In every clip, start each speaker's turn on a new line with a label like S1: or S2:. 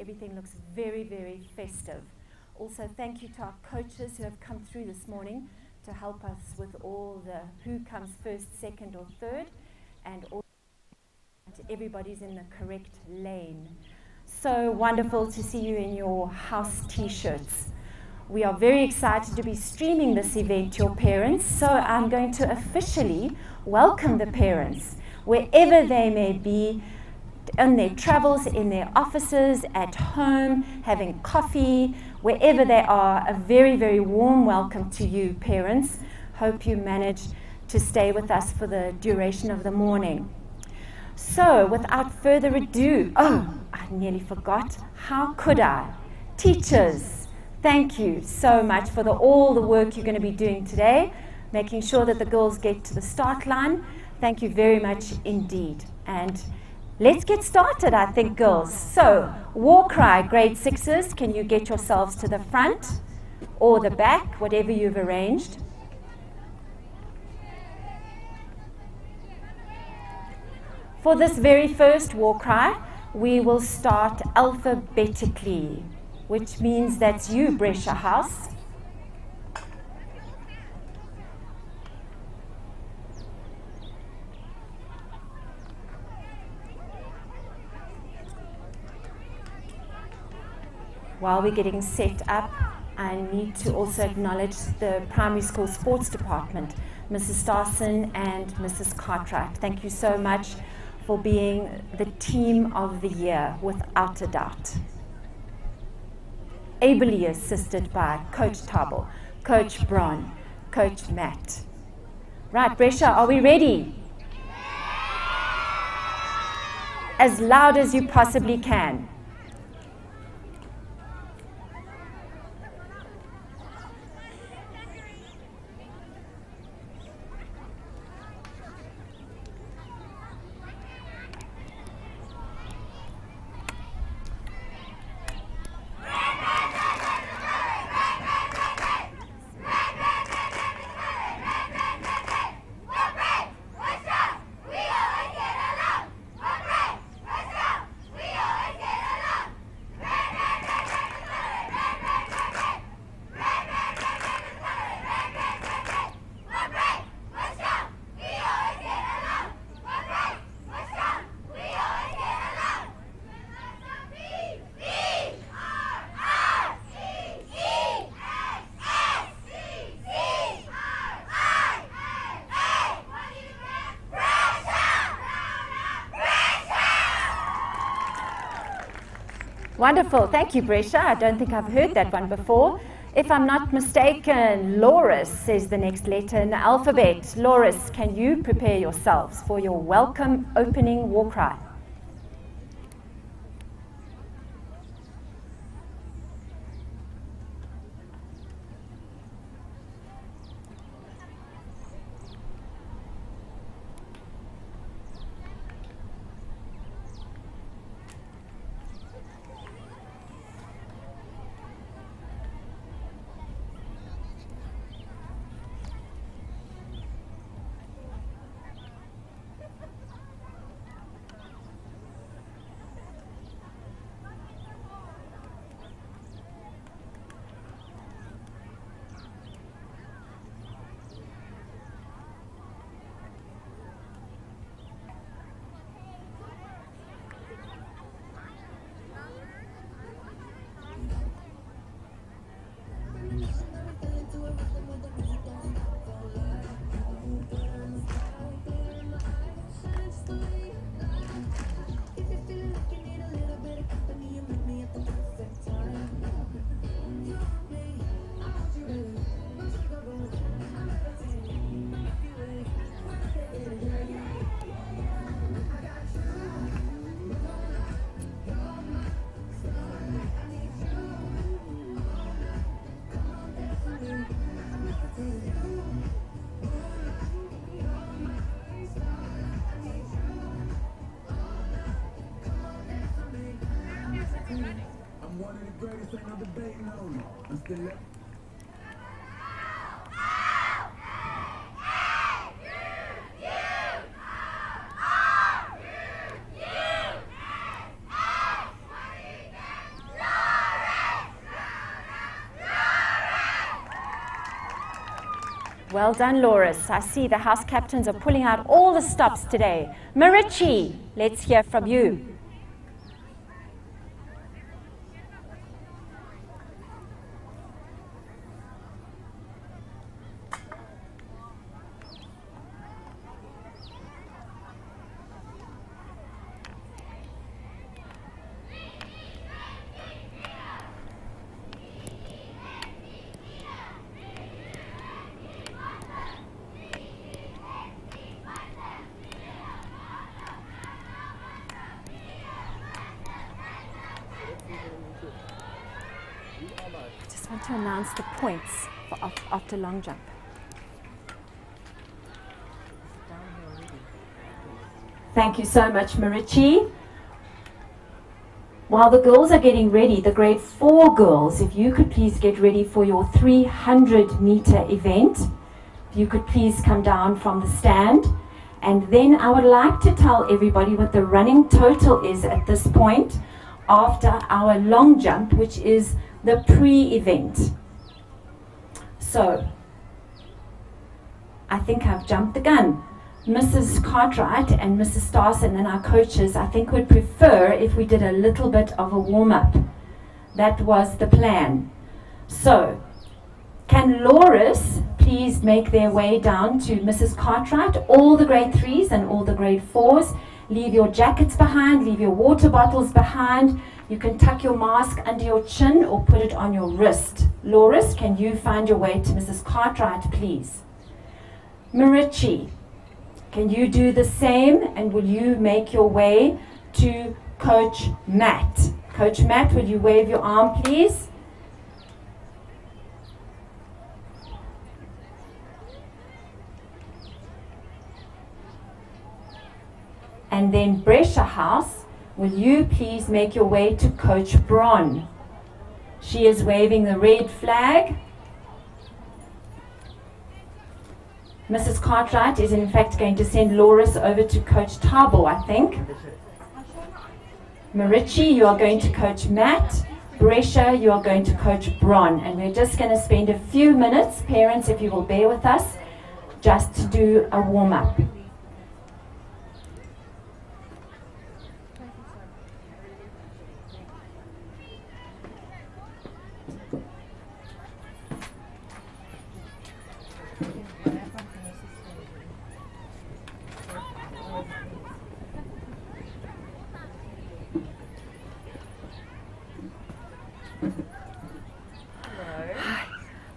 S1: everything looks very, very festive. Also, thank you to our coaches who have come through this morning to help us with all the who comes first, second, or third, and also everybody's in the correct lane. So wonderful to see you in your house t-shirts. We are very excited to be streaming this event to your parents, so I'm going to officially welcome the parents, wherever they may be, on their travels, in their offices, at home, having coffee, wherever they are. A very, very warm welcome to you, parents. Hope you manage to stay with us for the duration of the morning. So, without further ado, I nearly forgot. How could I? Teachers, thank you so much for all the work you're going to be doing today, making sure that the girls get to the start line. Thank you very much indeed. And let's get started, I think, girls. So, war cry, grade 6s, can you get yourselves to the front or the back, whatever you've arranged? For this very first war cry, we will start alphabetically, which means that's you, Brescia House. While we're getting set up, I need to also acknowledge the primary school sports department, Mrs. Starson and Mrs. Cartwright. Thank you so much for being the team of the year, without a doubt. Ably assisted by Coach Tabo, Coach Braun, Coach Matt. Right, Brescia, are we ready? As loud as you possibly can. Wonderful. Thank you, Brescia. I don't think I've heard that one before. If I'm not mistaken, Loris is the next letter in the alphabet. Loris, can you prepare yourselves for your welcome opening war cry? Well done, Loris. I see the house captains are pulling out all the stops today. Marichi, let's hear from you. I want to announce the points for after long jump. Thank you so much, Marichi. While the girls are getting ready, the grade 4 girls, if you could please get ready for your 300-meter event. If you could please come down from the stand. And then I would like to tell everybody what the running total is at this point after our long jump, which is the pre-event. So, I think I've jumped the gun. Mrs. Cartwright and Mrs. Starson and our coaches, I think, would prefer if we did a little bit of a warm-up. That was the plan. So, can Loris please make their way down to Mrs. Cartwright? All the grade 3s and all the grade 4s. Leave your jackets behind, leave your water bottles behind. You can tuck your mask under your chin or put it on your wrist. Loris, can you find your way to Mrs. Cartwright, please? Marichi, can you do the same, and will you make your way to Coach Matt? Coach Matt, will you wave your arm, please? And then Brescia House, will you please make your way to Coach Bron? She is waving the red flag. Mrs. Cartwright is in fact going to send Loris over to Coach Tabo, I think. Marichi, you are going to Coach Matt. Brescia, you are going to Coach Bron. And we're just going to spend a few minutes, parents, if you will bear with us, just to do a warm-up.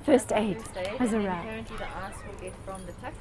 S1: First aid has arrived.
S2: Apparently the ice will get from the touch.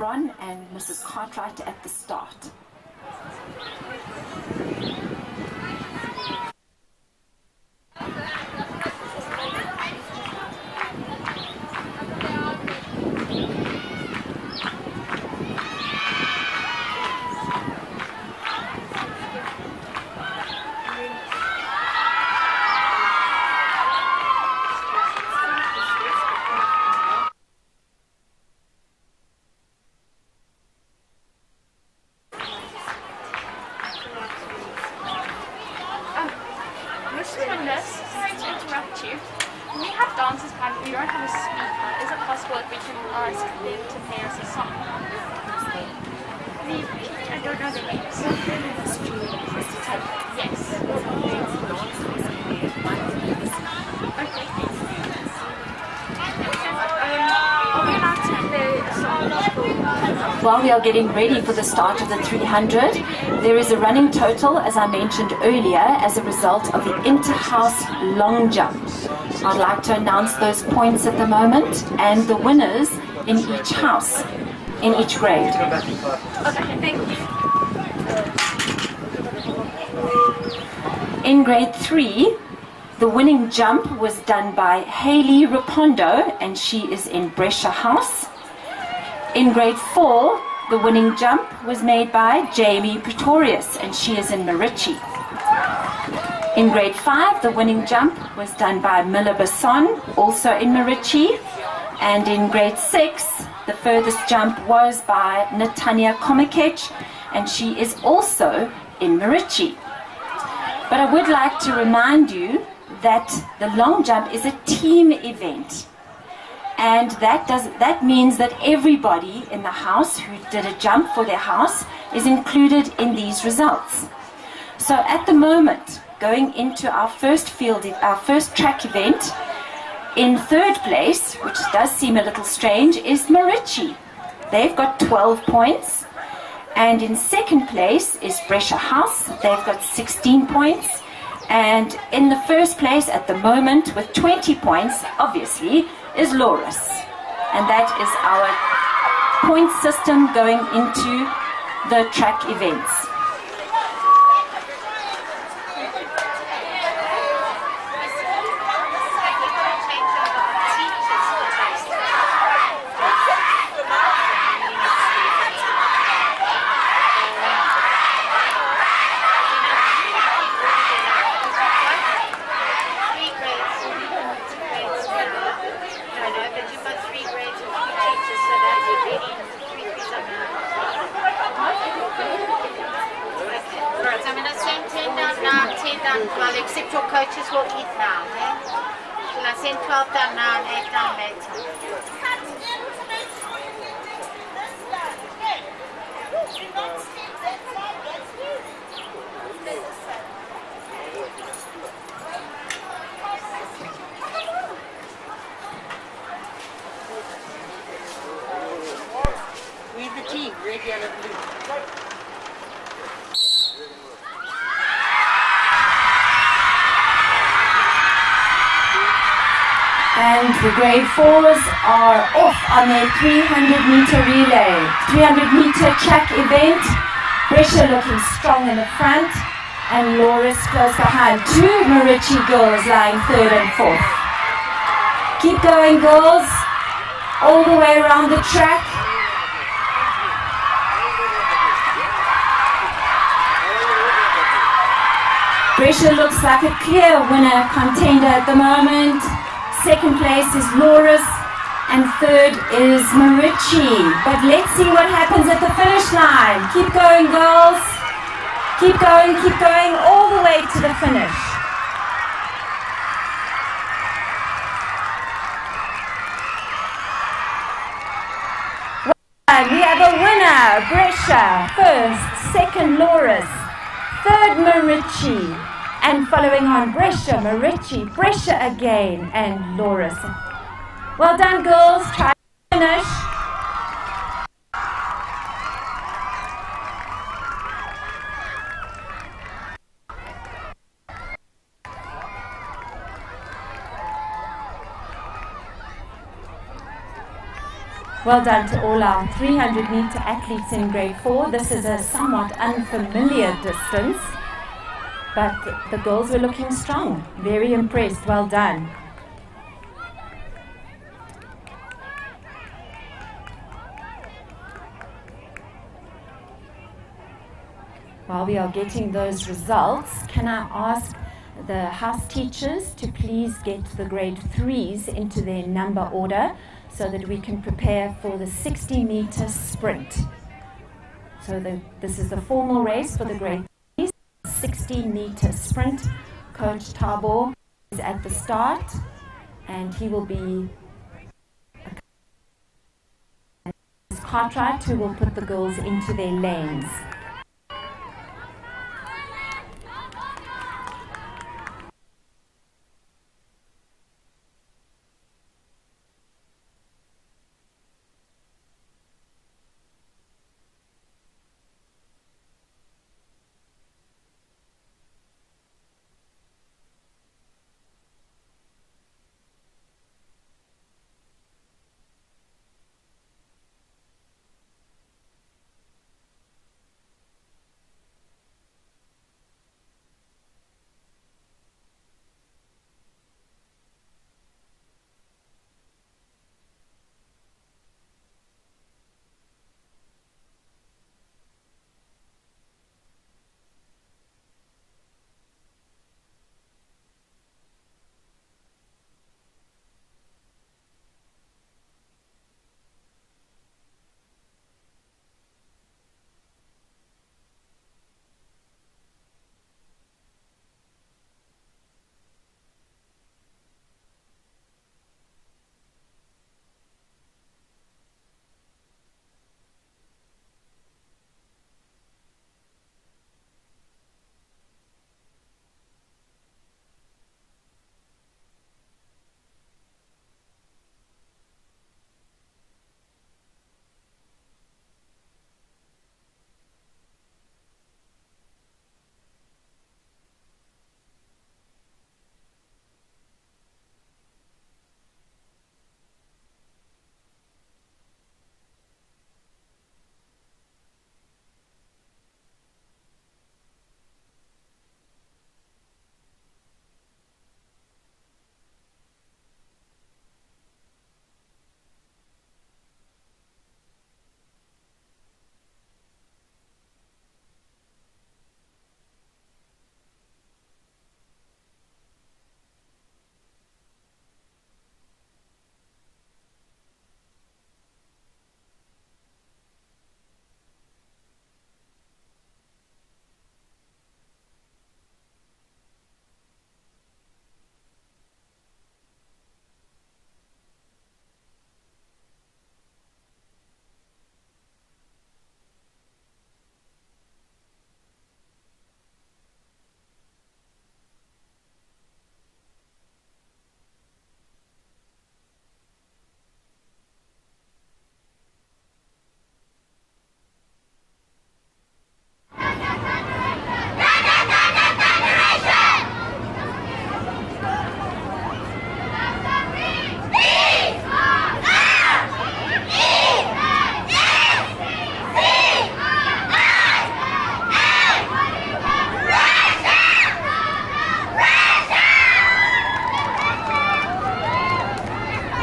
S1: Bron and Mrs. Cartwright at the start.
S3: Sorry to interrupt you. We have dancers planned, but we don't have a speaker. Is it possible if we can ask them to play us a song? I don't know the names. Yes. Okay. Are we allowed to play a song?
S1: While we are getting ready for the start of the 300, there is a running total, as I mentioned earlier, as a result of the inter-house long jump. I'd like to announce those points at the moment and the winners in each house, in each grade.
S3: Okay, thank you.
S1: In grade 3, the winning jump was done by Hayley Rapondo, and she is in Brescia House. In grade 4, the winning jump was made by Jamie Pretorius, and she is in Marichi. In grade 5, the winning jump was done by Miller Basson, also in Marichi. And in grade 6, the furthest jump was by Natanya Komikech, and she is also in Marichi. But I would like to remind you that the long jump is a team event. And that means that everybody in the house who did a jump for their house is included in these results. So at the moment, going into our first track event, in third place, which does seem a little strange, is Marichi. They've got 12 points. And in second place is Brescia House. They've got 16 points. And in the first place at the moment with 20 points, obviously, is Loris. And that is our point system going into the track events.
S2: Well, except your coaches will eat now. Eh? Shall I send 12 down now and 8 down later?
S4: Read the team, red, yellow, blue.
S1: And the grade 4s are off on their 300-meter relay. 300-meter track event. Brescia looking strong in the front, and Loris close behind. Two Marichi girls lying third and fourth. Keep going, girls, all the way around the track. Brescia looks like a clear winner contender at the moment. Second place is Loris, and third is Marichi. But let's see what happens at the finish line. Keep going, girls. Keep going, all the way to the finish. Well, we have a winner, Brescia. First, second, Loris. Third, Marichi. And following on, Brescia, Marichi, Brescia again, and Loris. Well done, girls. Try to finish. Well done to all our 300-meter athletes in grade 4. This is a somewhat unfamiliar distance, but the girls were looking strong. Very impressed. Well done. While we are getting those results, can I ask the house teachers to please get the grade 3s into their number order so that we can prepare for the 60-meter sprint. So this is the formal race for the grade 3s, 60-meter sprint. Coach Tabor is at the start, and he will be Cartwright who will put the girls into their lanes.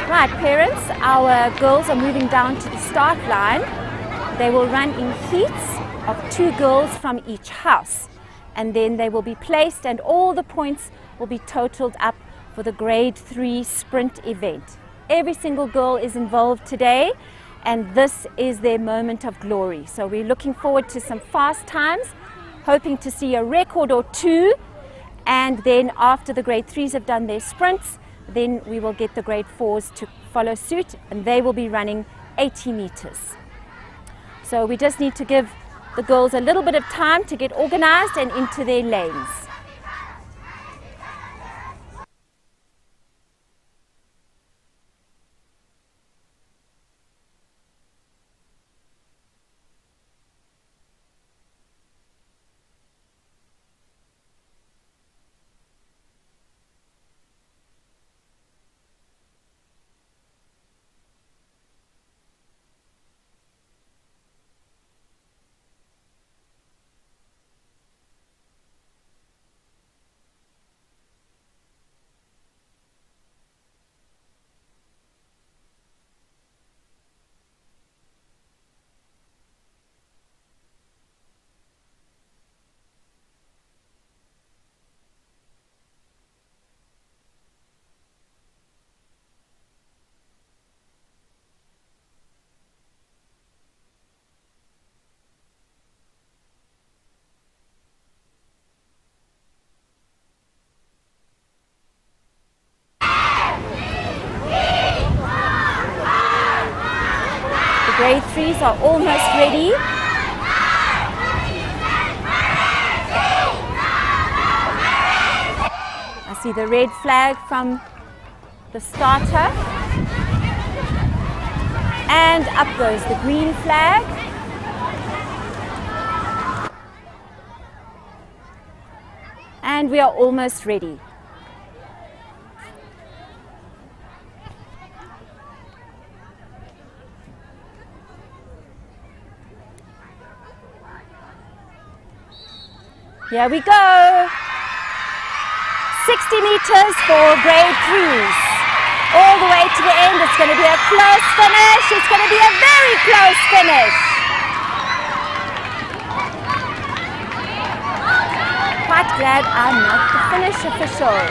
S1: Right, parents, our girls are moving down to the start line. They will run in heats of 2 girls from each house, and then they will be placed and all the points will be totaled up for the grade 3 sprint event. Every single girl is involved today, and this is their moment of glory. So we're looking forward to some fast times, hoping to see a record or 2, and then after the grade 3s have done their sprints, then we will get the grade 4s to follow suit, and they will be running 80 meters. So we just need to give the girls a little bit of time to get organized and into their lanes. threes are almost ready. I see the red flag from the starter. And up goes the green flag. And we are almost ready. Here we go. 60 meters for grade threes. All the way to the end. It's going to be a close finish. It's going to be a very close finish. Quite glad I'm not the finish official.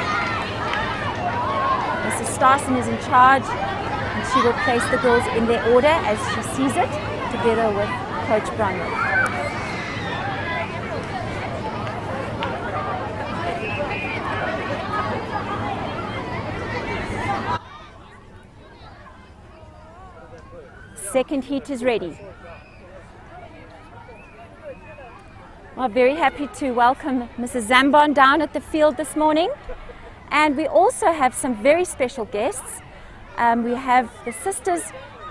S1: Mrs. Starson is in charge and she will place the girls in their order as she sees it, together with Coach Bronwyn. Second heat is ready. We're very happy to welcome Mrs. Zambon down at the field this morning. And we also have some very special guests. We have the sisters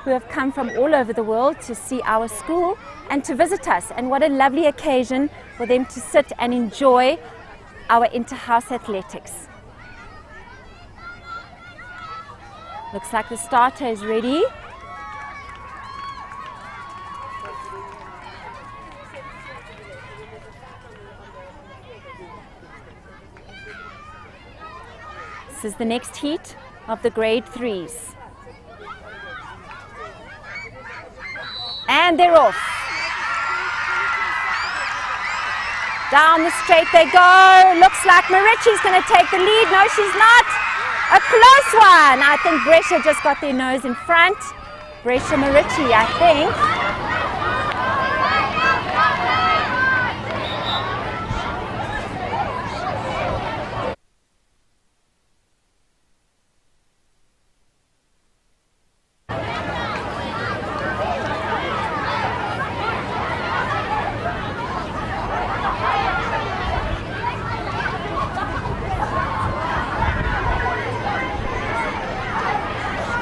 S1: who have come from all over the world to see our school and to visit us. And what a lovely occasion for them to sit and enjoy our inter-house athletics. Looks like the starter is ready. This is the next heat of the grade threes. And they're off. Down the straight they go. Looks like Marichi's going to take the lead. No, she's not. A close one. I think Brescia just got their nose in front. Brescia Marichi, I think.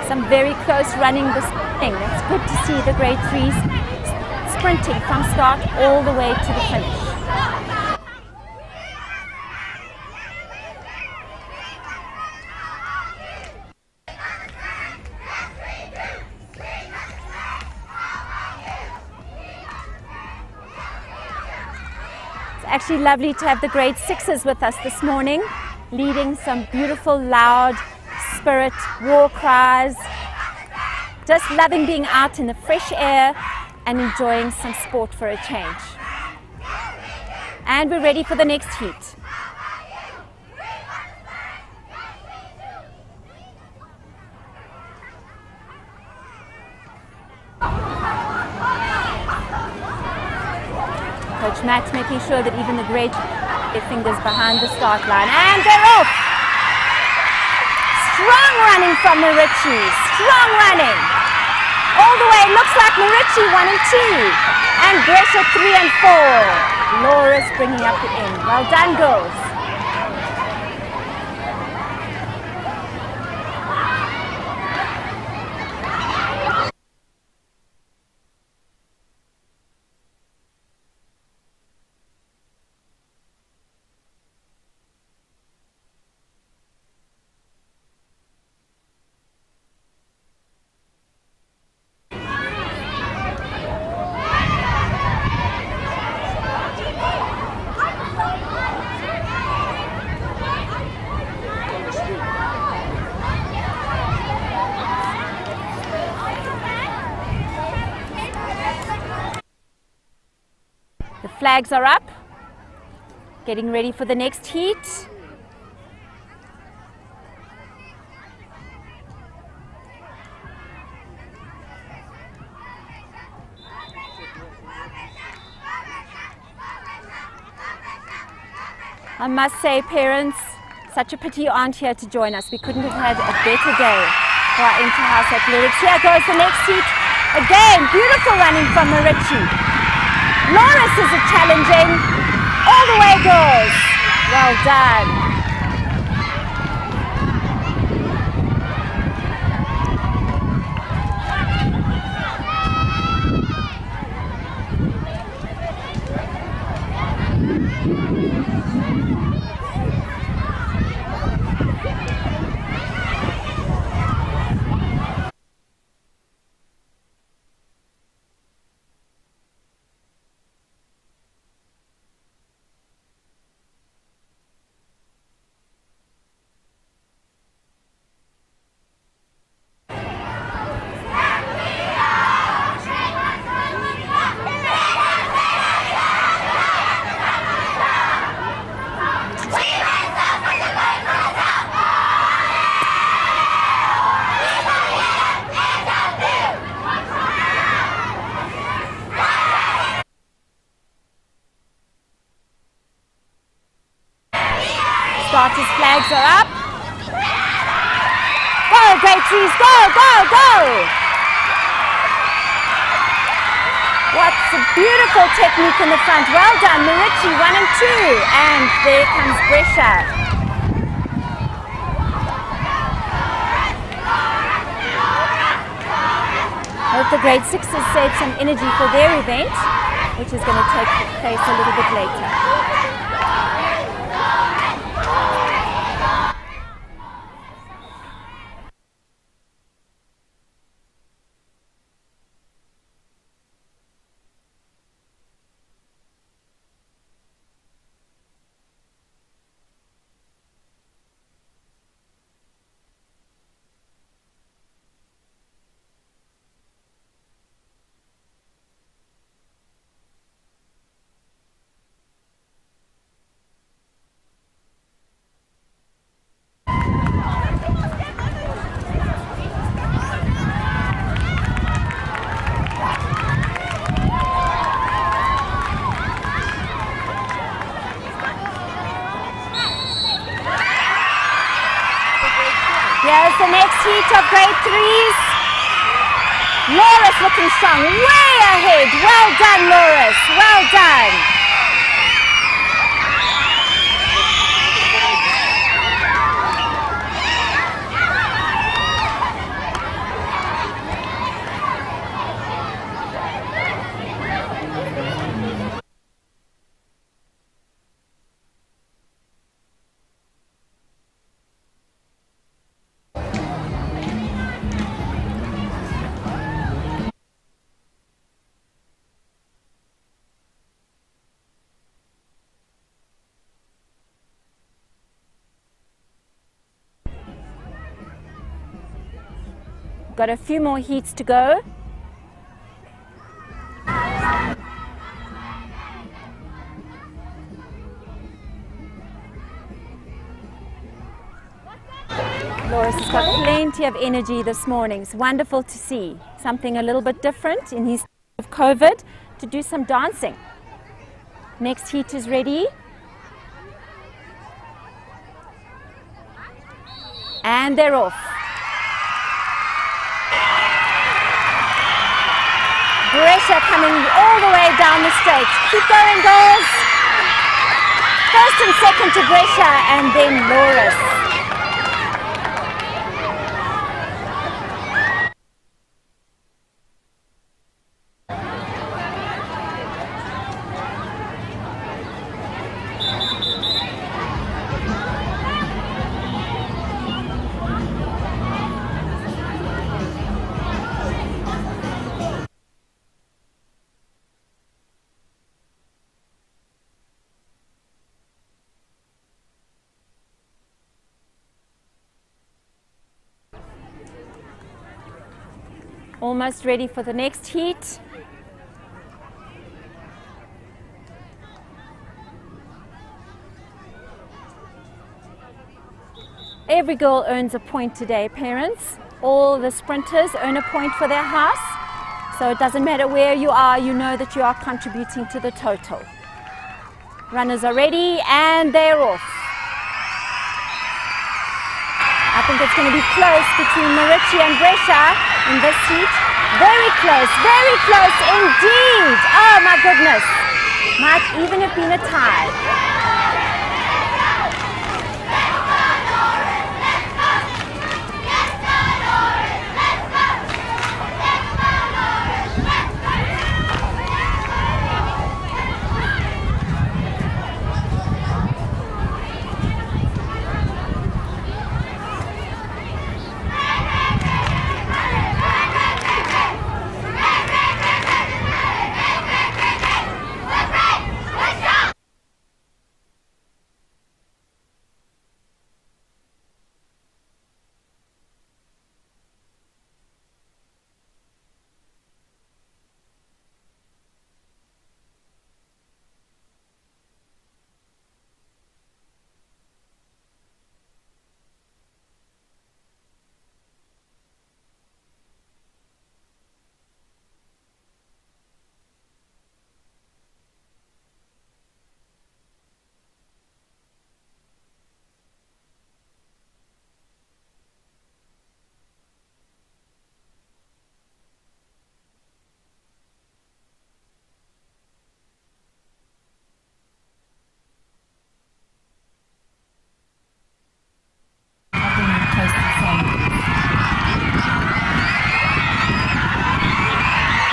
S1: Some very close running this morning. It's good to see the grade threes sprinting from start all the way to the finish. It's actually lovely to have the grade sixes with us this morning, leading some beautiful, loud spirit war cries, just loving being out in the fresh air and enjoying some sport for a change. And we're ready for the next heat. Coach Matt's making sure that even the grade their fingers behind the start line, and they're off. Strong running from Marichi, strong running. All the way, looks like Marichi 1 and 2. And Brescia 3 and 4. Laura's bringing up the end. Well done, girls. The flags are up, getting ready for the next heat. I must say, parents, such a pity you aren't here to join us. We couldn't have had a better day for our inter-house athletics. Here goes the next heat Again, beautiful running from Marici. Loris is challenging. All the way, girls. Well done. Starters' flags are up. Go, Great Trees, go, go, go! What's a beautiful technique in the front. Well done, Marici, 1 and 2. And there comes Brescia. Hope the grade 6s save some energy for their event, which is going to take place a little bit later. Here's the next heat of grade 3s. Loris looking strong, way ahead. Well done, Loris. Well done. Got a few more heats to go. Loris has got plenty of energy this morning. It's wonderful to see something a little bit different in his of COVID to do some dancing. Next heat is ready. And they're off. Brescia coming all the way down the straight. Keep going, girls. First and second to Brescia, and then Loris. Almost ready for the next heat. Every girl earns a point today, parents. All the sprinters earn a point for their house. So it doesn't matter where you are, you know that you are contributing to the total. Runners are ready and they're off. I think it's going to be close between Marici and Brescia in this heat. Very close indeed. Oh my goodness. Might even have been a tie.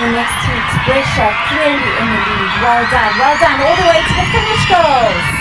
S1: The next to Expressure clearly in the lead. Well done, all the way to the finish, girls.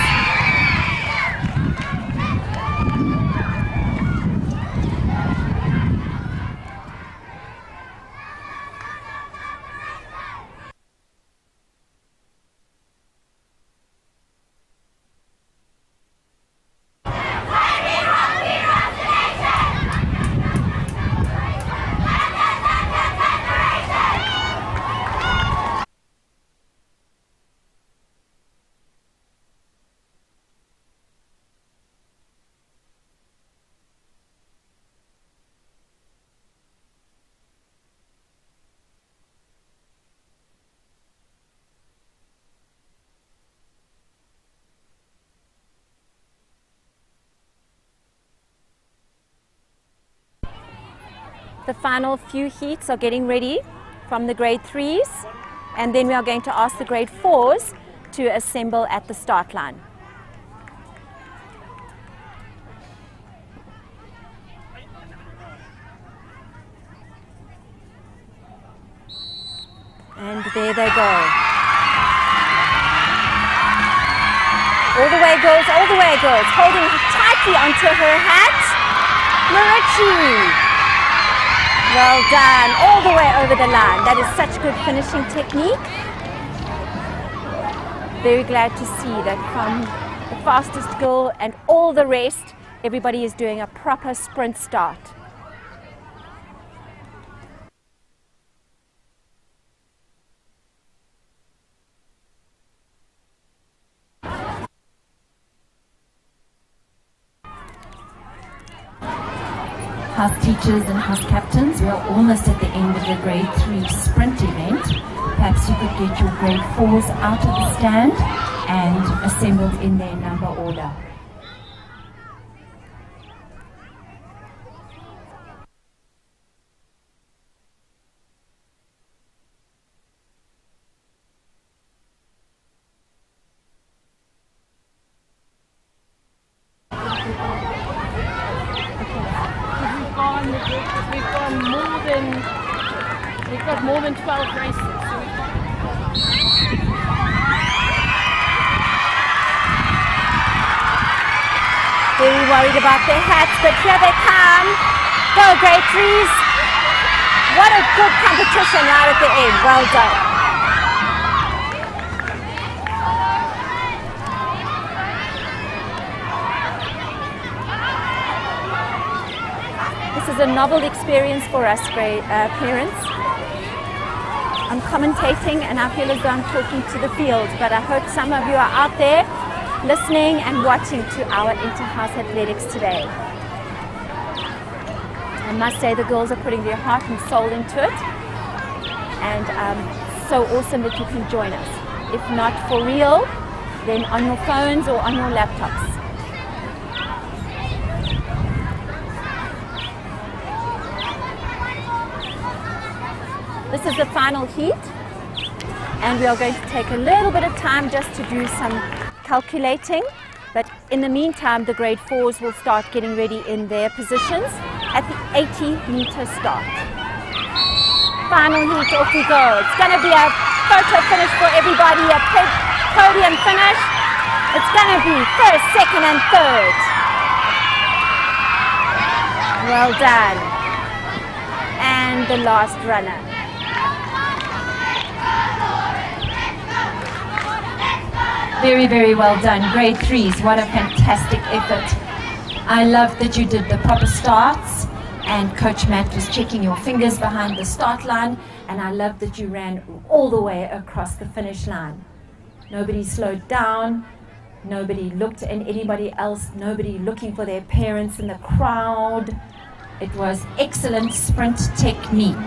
S1: The final few heats are getting ready from the grade 3s, and then we are going to ask the grade 4s to assemble at the start line. And there they go. All the way, girls, holding tightly onto her hat. Marichi. Well done, all the way over the line. That is such good finishing technique. Very glad to see that from the fastest girl and all the rest, everybody is doing a proper sprint start.
S5: House teachers and house captains, we are almost at the end of the grade 3 sprint event. Perhaps you could get your grade 4s out of the stand and assembled in their number order.
S6: We've got more than 12 races. So
S1: very worried about their hats, but here they come. Go grade 3s. What a good competition right at the end. Well done. This is a novel experience for us parents. I'm commentating and I feel as though I'm talking to the field, but I hope some of you are out there listening and watching to our inter-house athletics today. I must say the girls are putting their heart and soul into it, and so awesome that you can join us. If not for real, then on your phones or on your laptops. This is the final heat, and we are going to take a little bit of time just to do some calculating. But in the meantime, the grade 4s will start getting ready in their positions at the 80-meter start. Final heat, off we go. It's going to be a photo finish for everybody, a podium finish. It's going to be first, second, and third. Well done. And the last runner.
S5: Very, very well done. Grade 3s, what a fantastic effort. I love that you did the proper starts, and Coach Matt was checking your fingers behind the start line, and I love that you ran all the way across the finish line. Nobody slowed down, nobody looked at anybody else, nobody looking for their parents in the crowd. It was excellent sprint technique.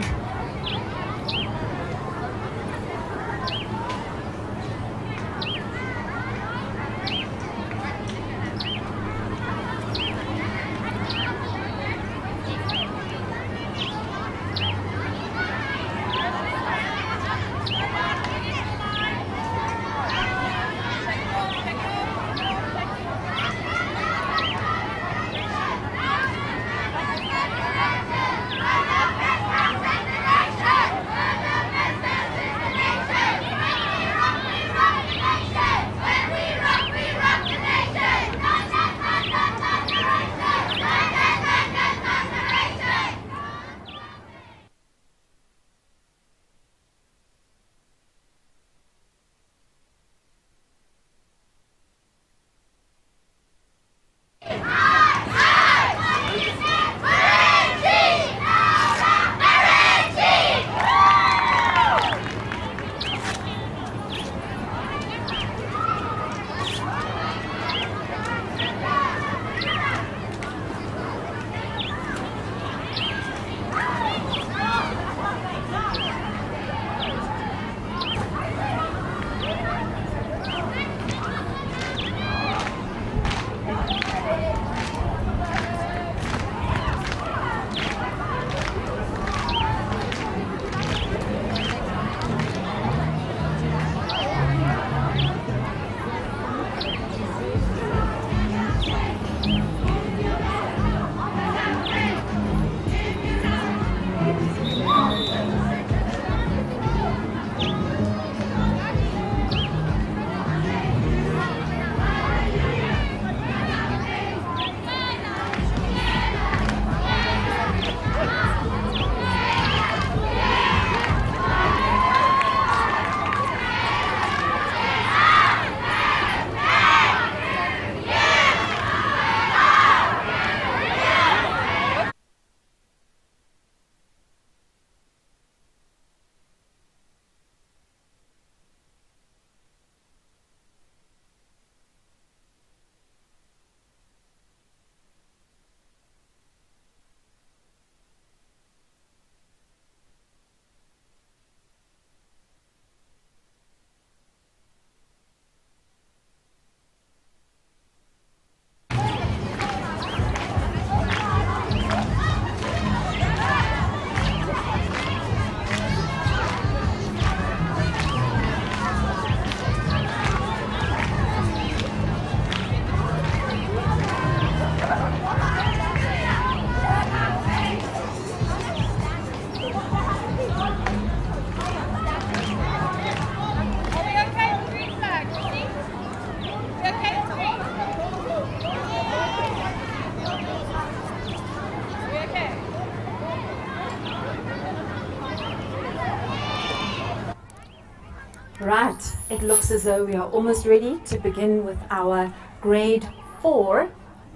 S5: Right, it looks as though we are almost ready to begin with our grade 4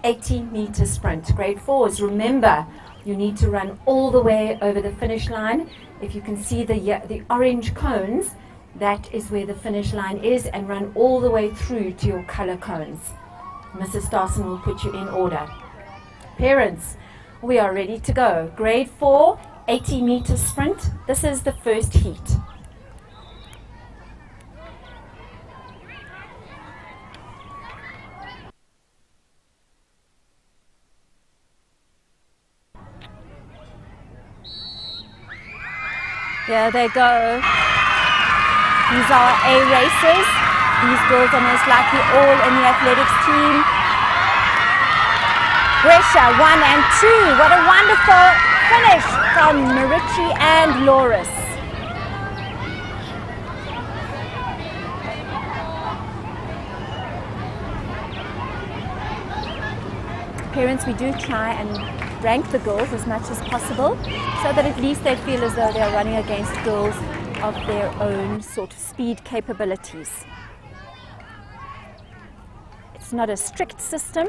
S5: 80-meter sprint. Grade 4s, remember, you need to run all the way over the finish line. If you can see the orange cones, that is where the finish line is, and run all the way through to your color cones. Mrs. Dawson will put you in order. Parents, we are ready to go. Grade 4 80-meter sprint. This is the first heat.
S1: Here they go. These are A races. These girls are most likely all in the athletics team. Brescia 1 and 2. What a wonderful finish from Marici and Loris. Parents, we do try and rank the girls as much as possible so that at least they feel as though they are running against girls of their own sort of speed capabilities. It's not a strict system,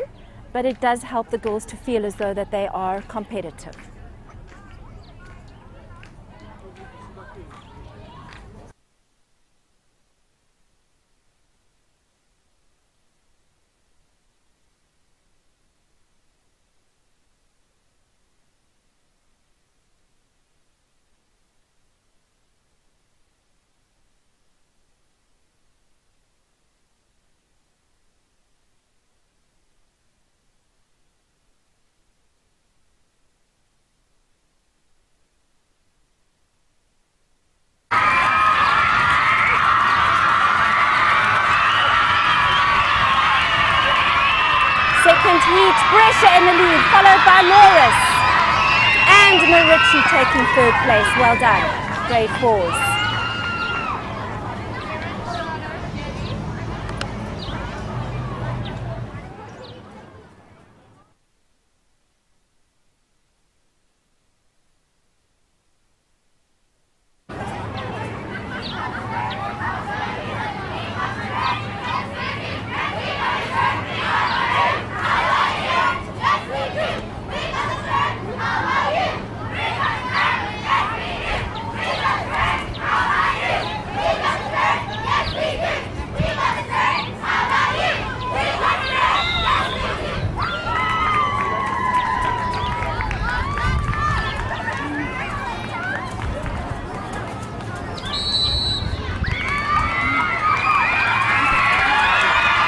S1: but it does help the girls to feel as though that they are competitive. Second heat, Brescia in the lead, followed by Loris. And Marici taking third place. Well done, grade 4s.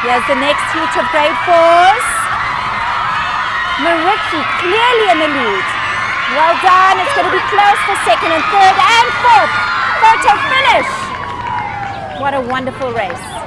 S1: Here's the next heat of grade 4s. Marici clearly in the lead. Well done. It's going to be close for second and third and fourth. Photo finish. What a wonderful race.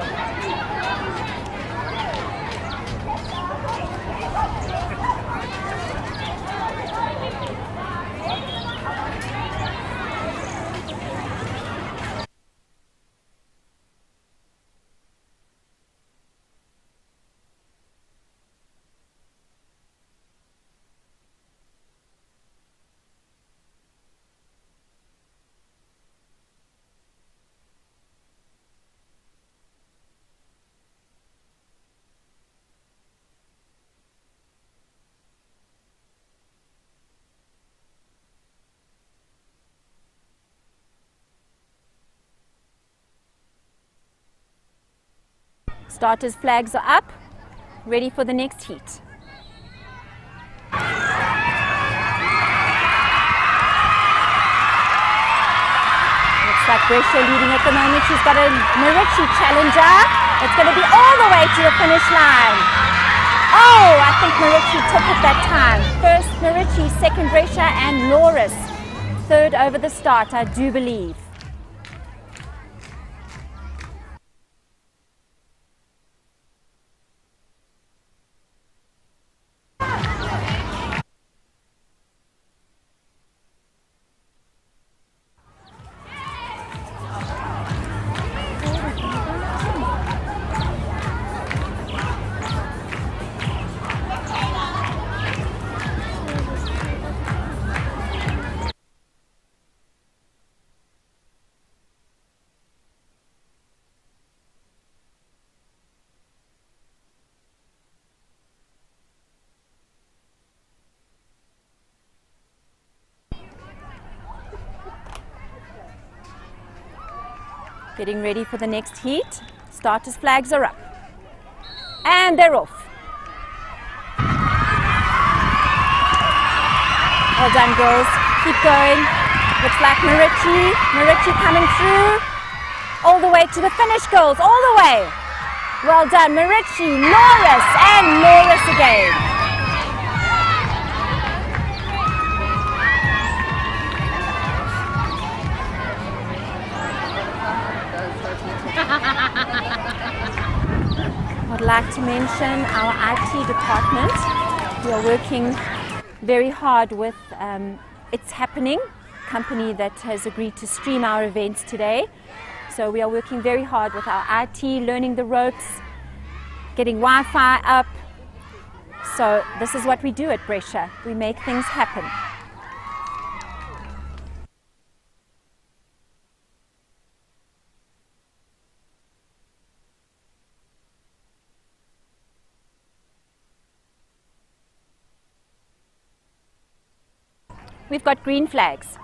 S1: Starters' flags are up, ready for the next heat. Looks like Brescia leading at the moment. She's got a Marici challenger. It's going to be all the way to the finish line. Oh, I think Marici took it that time. First Marici, second Brescia, and Loris third over the start, I do believe. Getting ready for the next heat. Starters' flags are up. And they're off. Well done, girls. Keep going. Looks like Marici coming through. All the way to the finish, girls. All the way. Well done, Marici, Loris, and Loris again. I'd like to mention our IT department. We are working very hard with It's Happening, a company that has agreed to stream our events today. So we are working very hard with our IT, learning the ropes, getting Wi-Fi up. So this is what we do at Brescia. We make things happen. We've got green flags.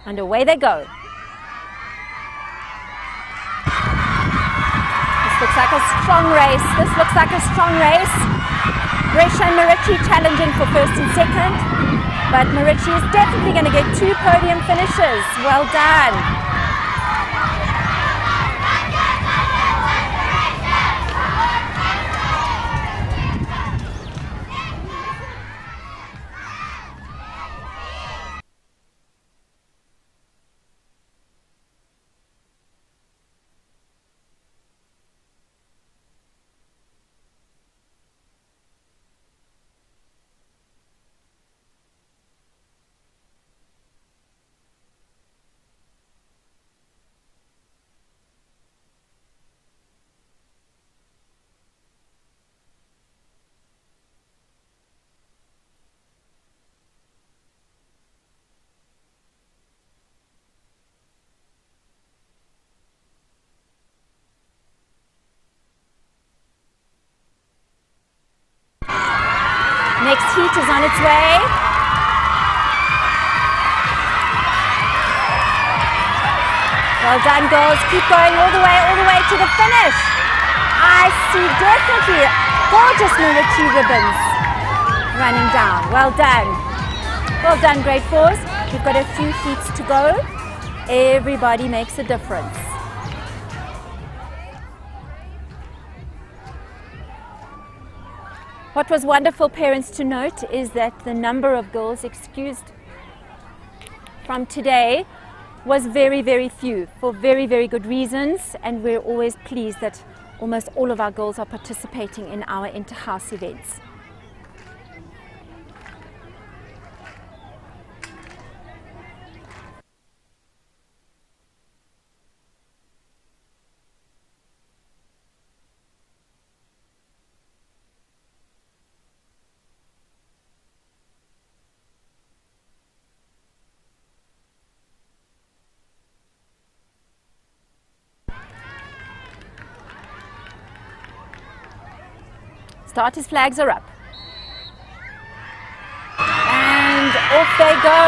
S1: And away they go. This looks like a strong race. Brescia and Marici challenging for first and second. But Marici is definitely going to get 2 podium finishes. Well done. Next heat is on its way. Well done, girls. Keep going all the way to the finish. I see definitely gorgeous Marici ribbons running down. Well done. Well done, grade 4s. We've got a few heats to go. Everybody makes a difference. What was wonderful, parents, to note is that the number of girls excused from today was very, very few for very, very good reasons, and we're always pleased that almost all of our girls are participating in our inter-house events. Starters' flags are up. And off they go.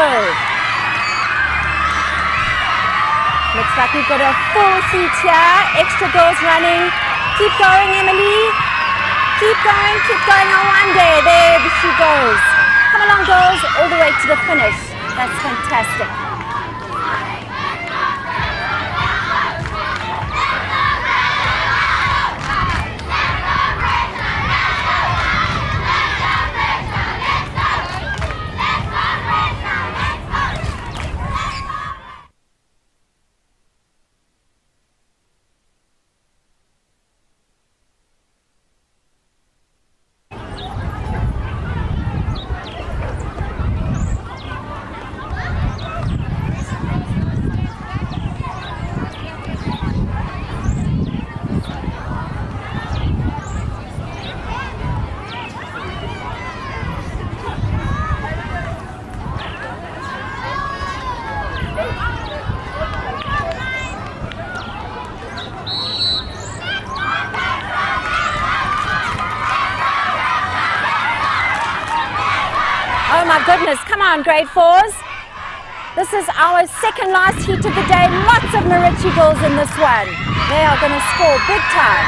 S1: Looks like we've got a full heat here. Extra girls running. Keep going, Emily. Keep going. On one day. There she goes. Come along, girls, all the way to the finish. That's fantastic. Oh my goodness, come on, grade 4s. This is our second last heat of the day. Lots of Marici girls in this one. They are going to score big time.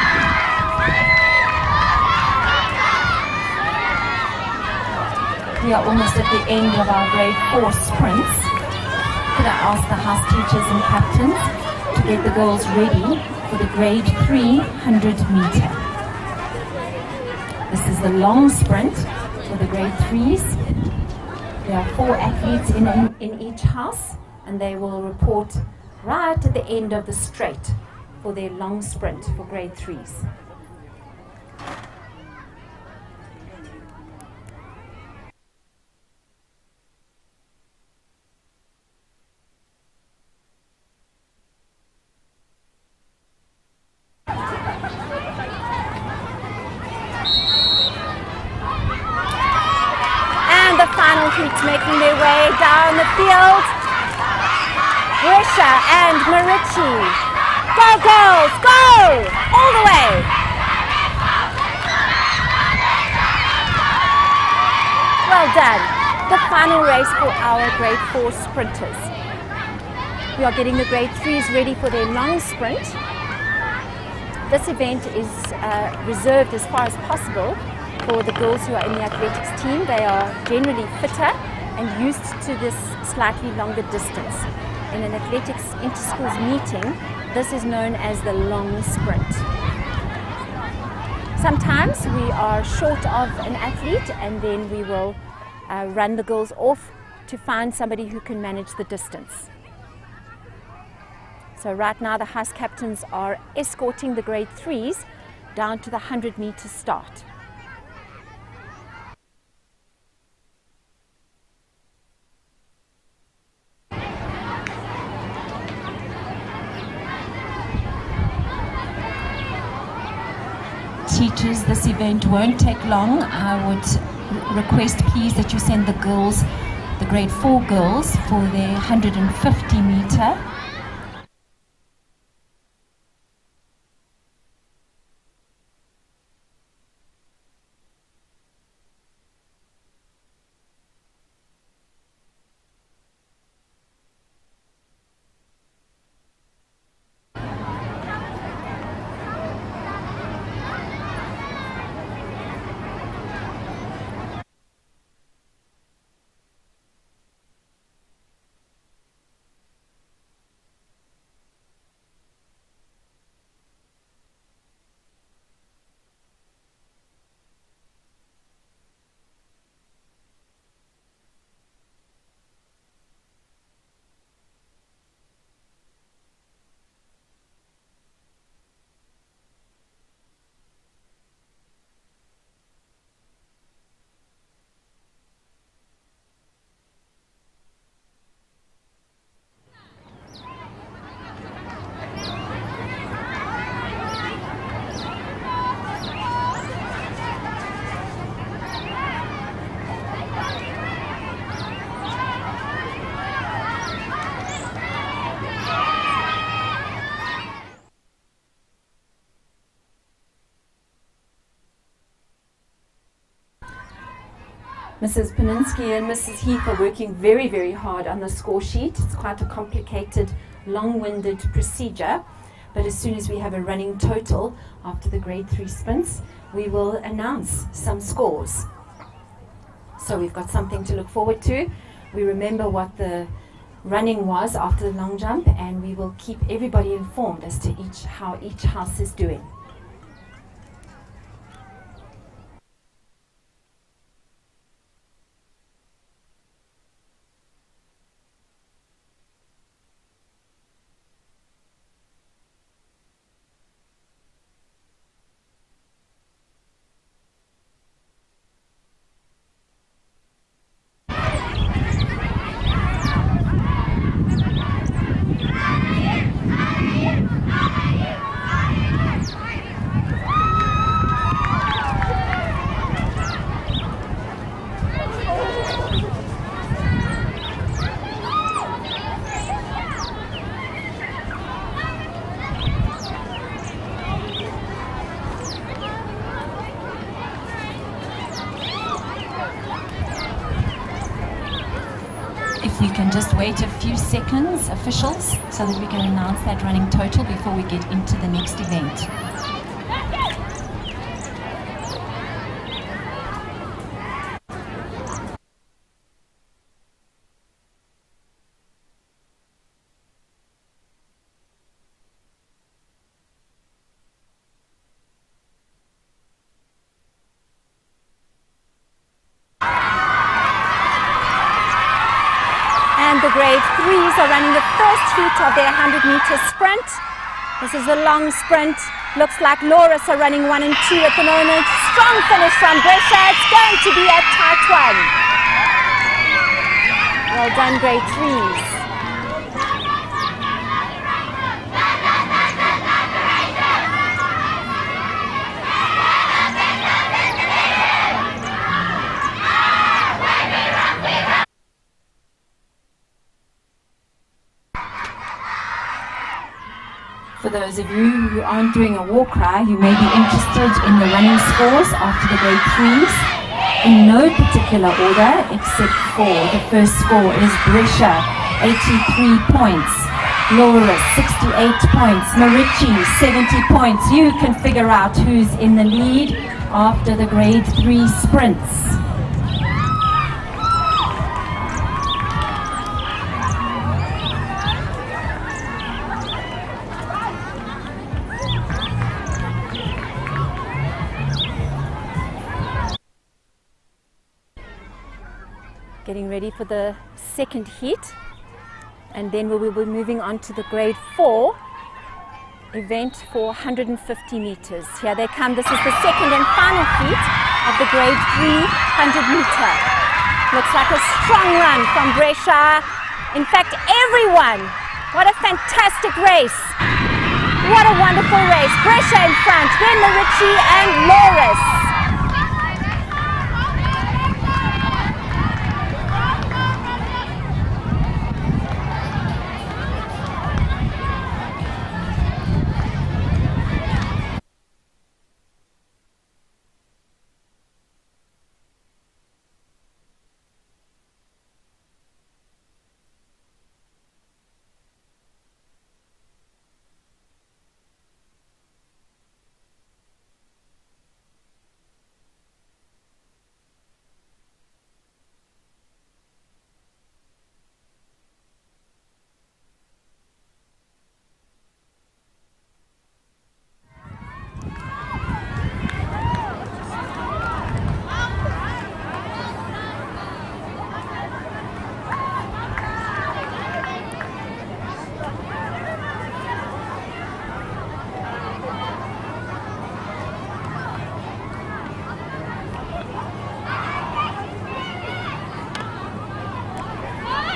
S5: We are almost at the end of our grade 4 sprints. Could I ask the house teachers and captains to get the girls ready for the grade 3 100 meter. This is the long sprint for the grade 3s. There are 4 athletes in each house, and they will report right at the end of the straight for their long sprint for grade 3s.
S1: And the final heats making their way down the field. Brescia and Marici. Go girls, go! All the way. Well done. The final race for our grade 4 sprinters. We are getting the grade 3s ready for their long sprint. This event is reserved as far as possible for the girls who are in the athletics team. They are generally fitter and used to this slightly longer distance. In an athletics inter-schools meeting, this is known as the long sprint. Sometimes we are short of an athlete, and then we will run the girls off to find somebody who can manage the distance. So right now the house captains are escorting the grade 3s down to the 100-meter start.
S5: Teachers, this event won't take long. I would request please that you send the girls, the grade 4 girls, for their 150-meter. Mrs. Paninsky and Mrs. Heath are working very, very hard on the score sheet. It's quite a complicated, long-winded procedure, but as soon as we have a running total after the grade 3 sprints, we will announce some scores. So we've got something to look forward to. We remember what the running was after the long jump, and we will keep everybody informed as to how each house is doing. If we can just wait a few seconds, officials, so that we can announce that running total before we get into the next event.
S1: the grade 3s are running the first heat of their 100-meter sprint. This is a long sprint. Looks like Loris are running 1 and 2 at the moment. Strong finish from Brescia. It's going to be a tight one. Well done, grade 3s.
S5: For those of you who aren't doing a war cry, you may be interested in the running scores after the grade 3s. In no particular order, except for the first score is Brescia, 83 points. Loris, 68 points. Marici, 70 points. You can figure out who's in the lead after the grade 3 sprints.
S1: Getting ready for the second heat, and then we will be moving on to the grade 4 event for 150 meters. Here they come. This is the second and final heat of the grade 3 100-meter. Looks like a strong run from Brescia. In fact, everyone. What a fantastic race. What a wonderful race. Brescia in front, then Marici and Loris.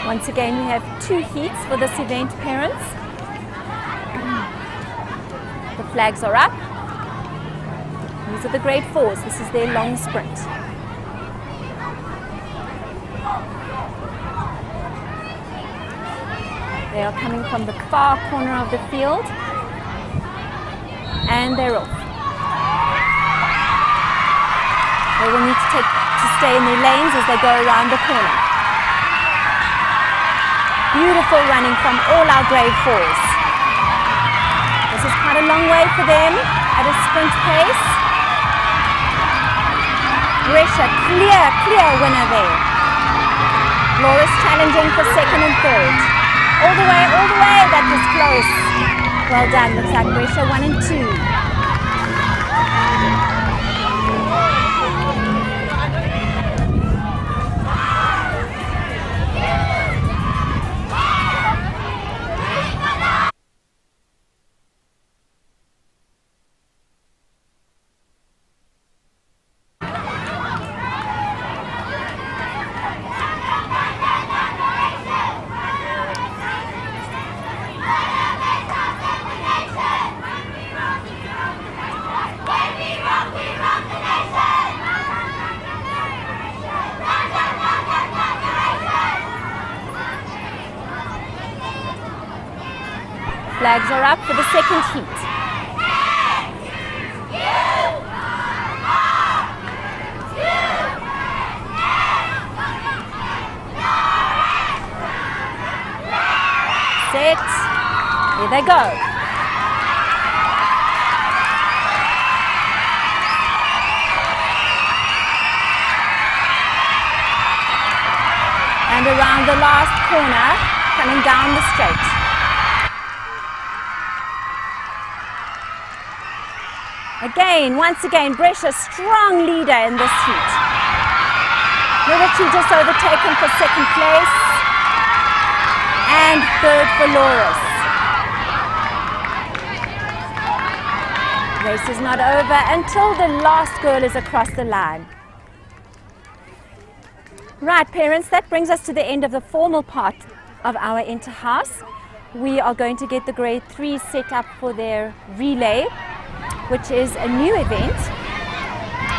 S1: Once again, we have 2 heats for this event, parents. The flags are up. These are the grade 4s. This is their long sprint. They are coming from the far corner of the field. And they're off. They will need to stay in their lanes as they go around the corner. Beautiful running from all our grade 4s. This is quite a long way for them at a sprint pace. Brescia, clear winner there. Loris challenging for second and third. All the way, that was close. Well done, looks like Brescia 1 and 2. Flags are up for the second heat. Set. Here they go. And around the last corner, coming down the straight. Once again, Brescia, strong leader in this heat. Marici just overtaken for second place. And third for Loris. Race is not over until the last girl is across the line. Right, parents, that brings us to the end of the formal part of our inter-house. We are going to get the grade 3 set up for their relay, which is a new event.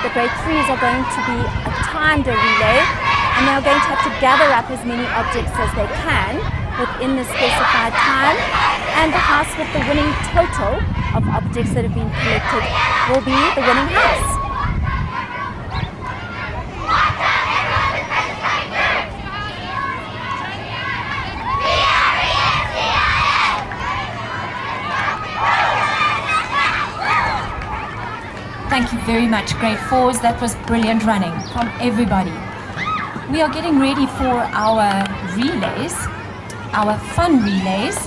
S1: The grade 3s are going to be a timed relay, and they are going to have to gather up as many objects as they can within the specified time, and the house with the winning total of objects that have been collected will be the winning house.
S5: Thank you very much, grade 4s. That was brilliant running from everybody. We are getting ready for our relays, our fun relays.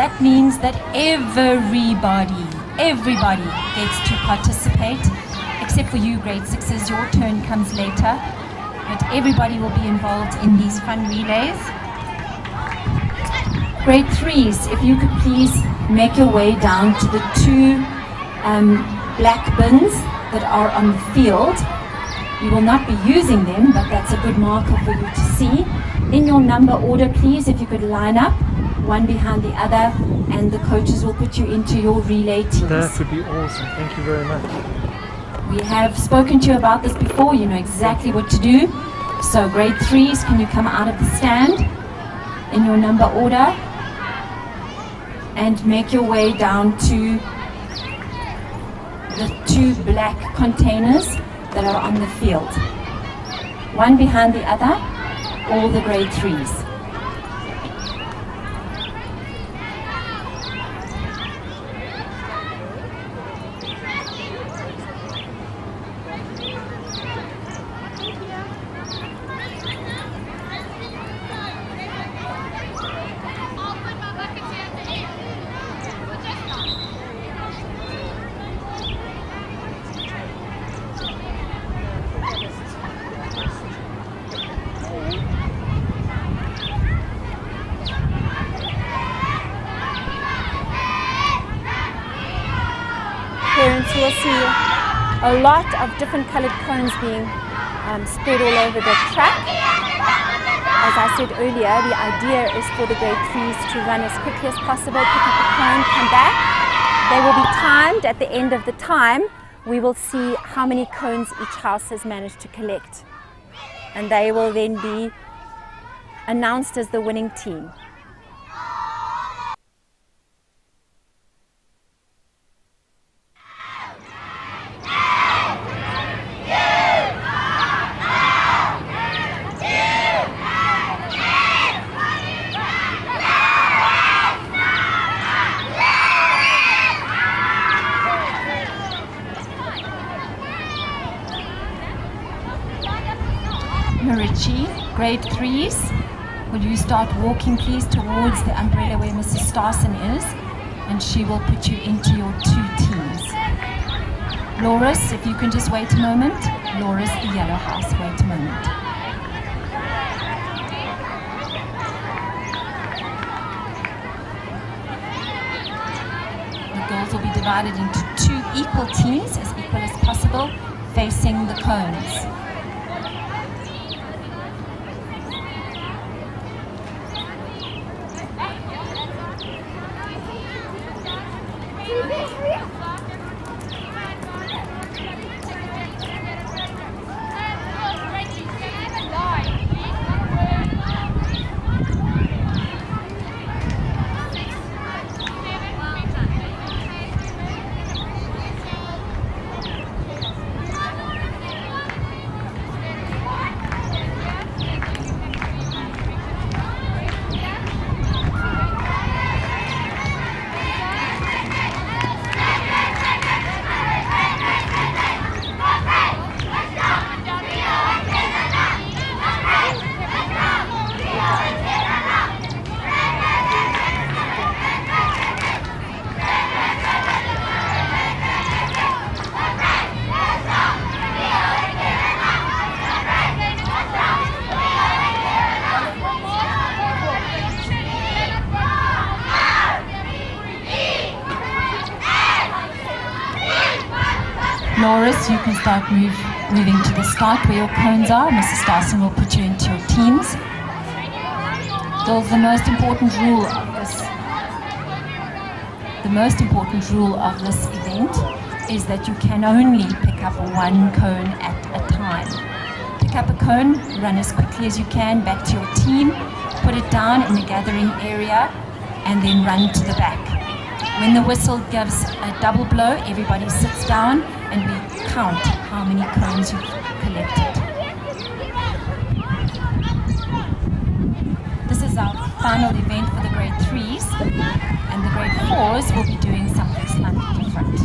S5: That means that everybody gets to participate, except for you grade 6s. Your turn comes later, but everybody will be involved in these fun relays. Grade 3s, if you could please make your way down to the two black bins that are on the field. You will not be using them, but that's a good marker for you to see. In your number order, please, if you could line up one behind the other, and the coaches will put you into your relay teams.
S7: That would be awesome. Thank you very much.
S5: We have spoken to you about this before. You know exactly what to do. So grade 3s, can you come out of the stand in your number order and make your way down to the two black containers that are on the field. One behind the other, all the grade 3s.
S1: Parents will see a lot of different colored cones being spread all over the track. As I said earlier, the idea is for the grade 3s to run as quickly as possible, pick up a cone, come back. They will be timed. At the end of the time, we will see how many cones each house has managed to collect. And they will then be announced as the winning team.
S5: Marichi, grade 3s, will you start walking please towards the umbrella where Mrs. Starson is, and she will put you into your two teams. Loris, if you can just wait a moment. Loris, the yellow house, wait a moment. The girls will be divided into two equal teams, as equal as possible, facing the cones. Dolores, you can start moving to the start where your cones are. Mrs. Dyson will put you into your teams. Girls, the most important rule of this event is that you can only pick up one cone at a time. Pick up a cone, run as quickly as you can back to your team, put it down in the gathering area, and then run to the back. When the whistle gives a double blow, everybody sits down and we count how many cones you've collected. This is our final event for the grade 3s, and the grade 4s will be doing something slightly different.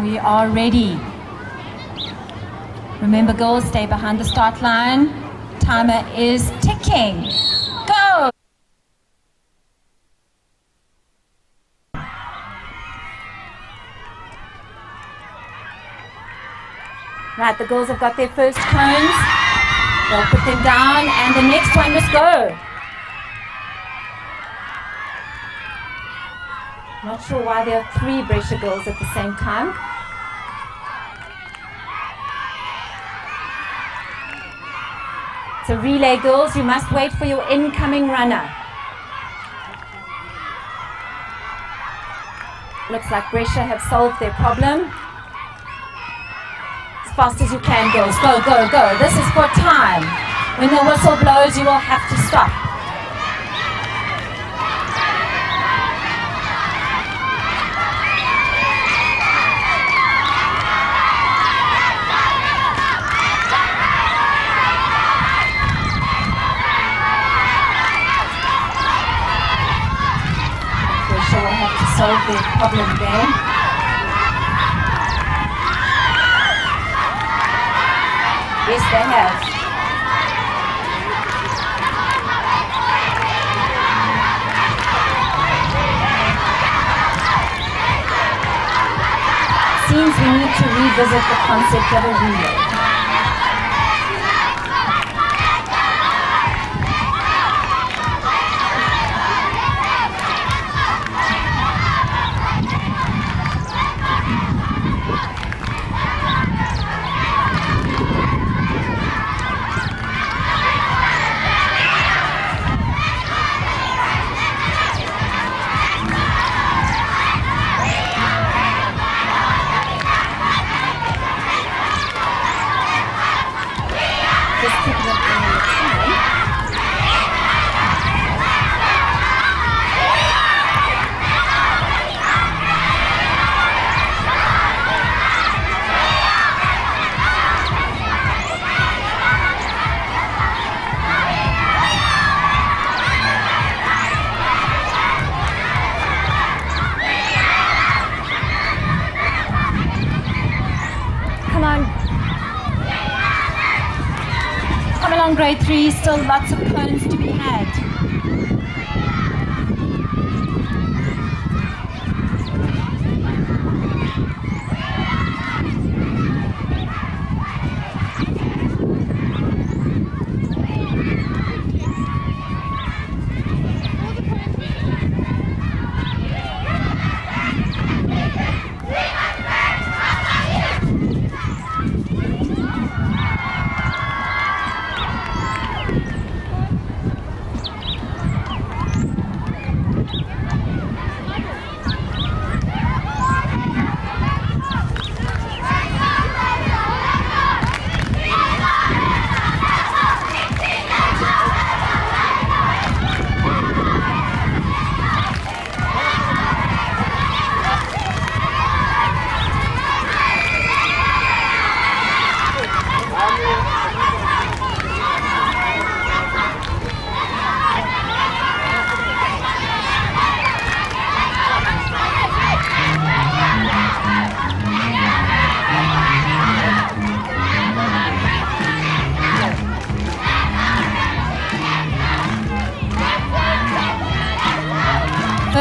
S5: We are ready. Remember, girls, stay behind the start line. Timer is ticking. Go! Right, the girls have got their first cones. They'll put them down, and the next one must go. Not sure why there are 3 Brescia girls at the same time. So relay girls, you must wait for your incoming runner. Looks like Brescia have solved their problem. As fast as you can, girls. Go, go, go. This is for time. When the whistle blows, you will have to stop. Solve their problem there. Yes, they have. Seems we need to revisit the concept of a relay. Grade 3, still lots of cones to be had.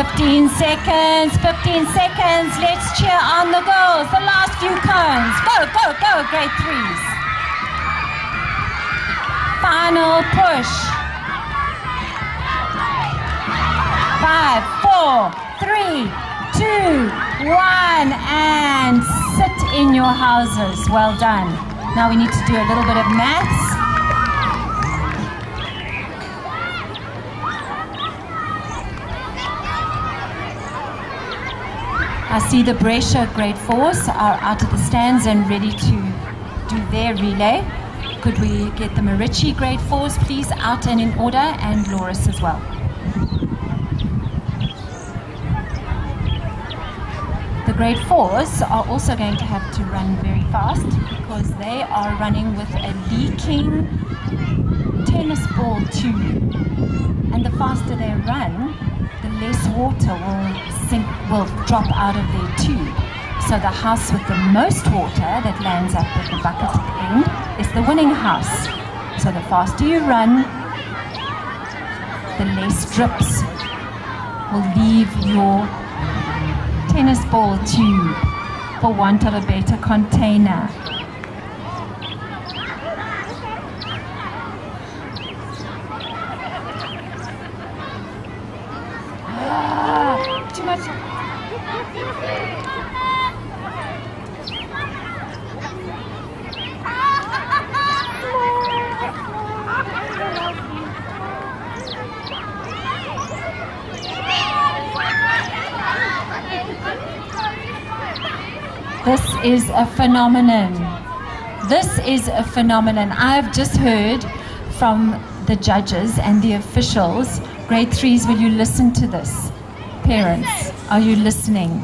S5: 15 seconds, 15 seconds. Let's cheer on the girls. The last few cones. Go, go, go, grade 3s. Final push. 5, 4, 3, 2, 1, and sit in your houses. Well done. Now we need to do a little bit of maths. I see the Brescia grade 4s are out of the stands and ready to do their relay. Could we get the Marici grade 4s please out and in order, and Loris as well. The grade 4s are also going to have to run very fast because they are running with a leaking tennis ball tube. And the faster they run, the less water will drop out of their tube. So the house with the most water that lands up with the bucket at the end is the winning house. So the faster you run, the less drips will leave your tennis ball tube, for want of a better container. Too much. This is a phenomenon. This is a phenomenon. I've just heard from the judges and the officials. Grade 3s, will you listen to this? Parents, are you listening?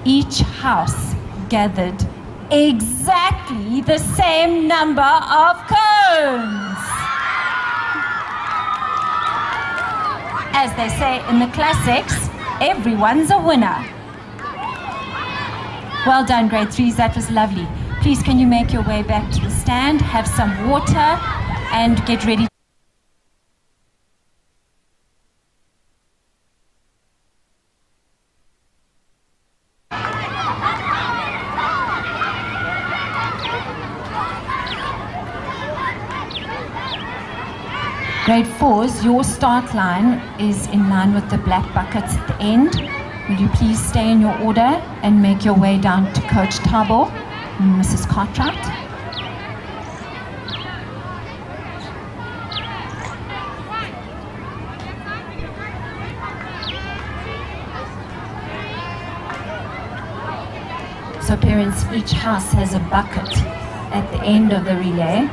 S5: Each house gathered exactly the same number of cones. As they say in the classics, everyone's a winner. Well done, grade 3s, that was lovely. Please, can you make your way back to the stand, have some water, and get ready. Grade 4s, your start line is in line with the black buckets at the end. Will you please stay in your order and make your way down to Coach Thabo and Mrs. Cartwright? So parents, each house has a bucket at the end of the relay.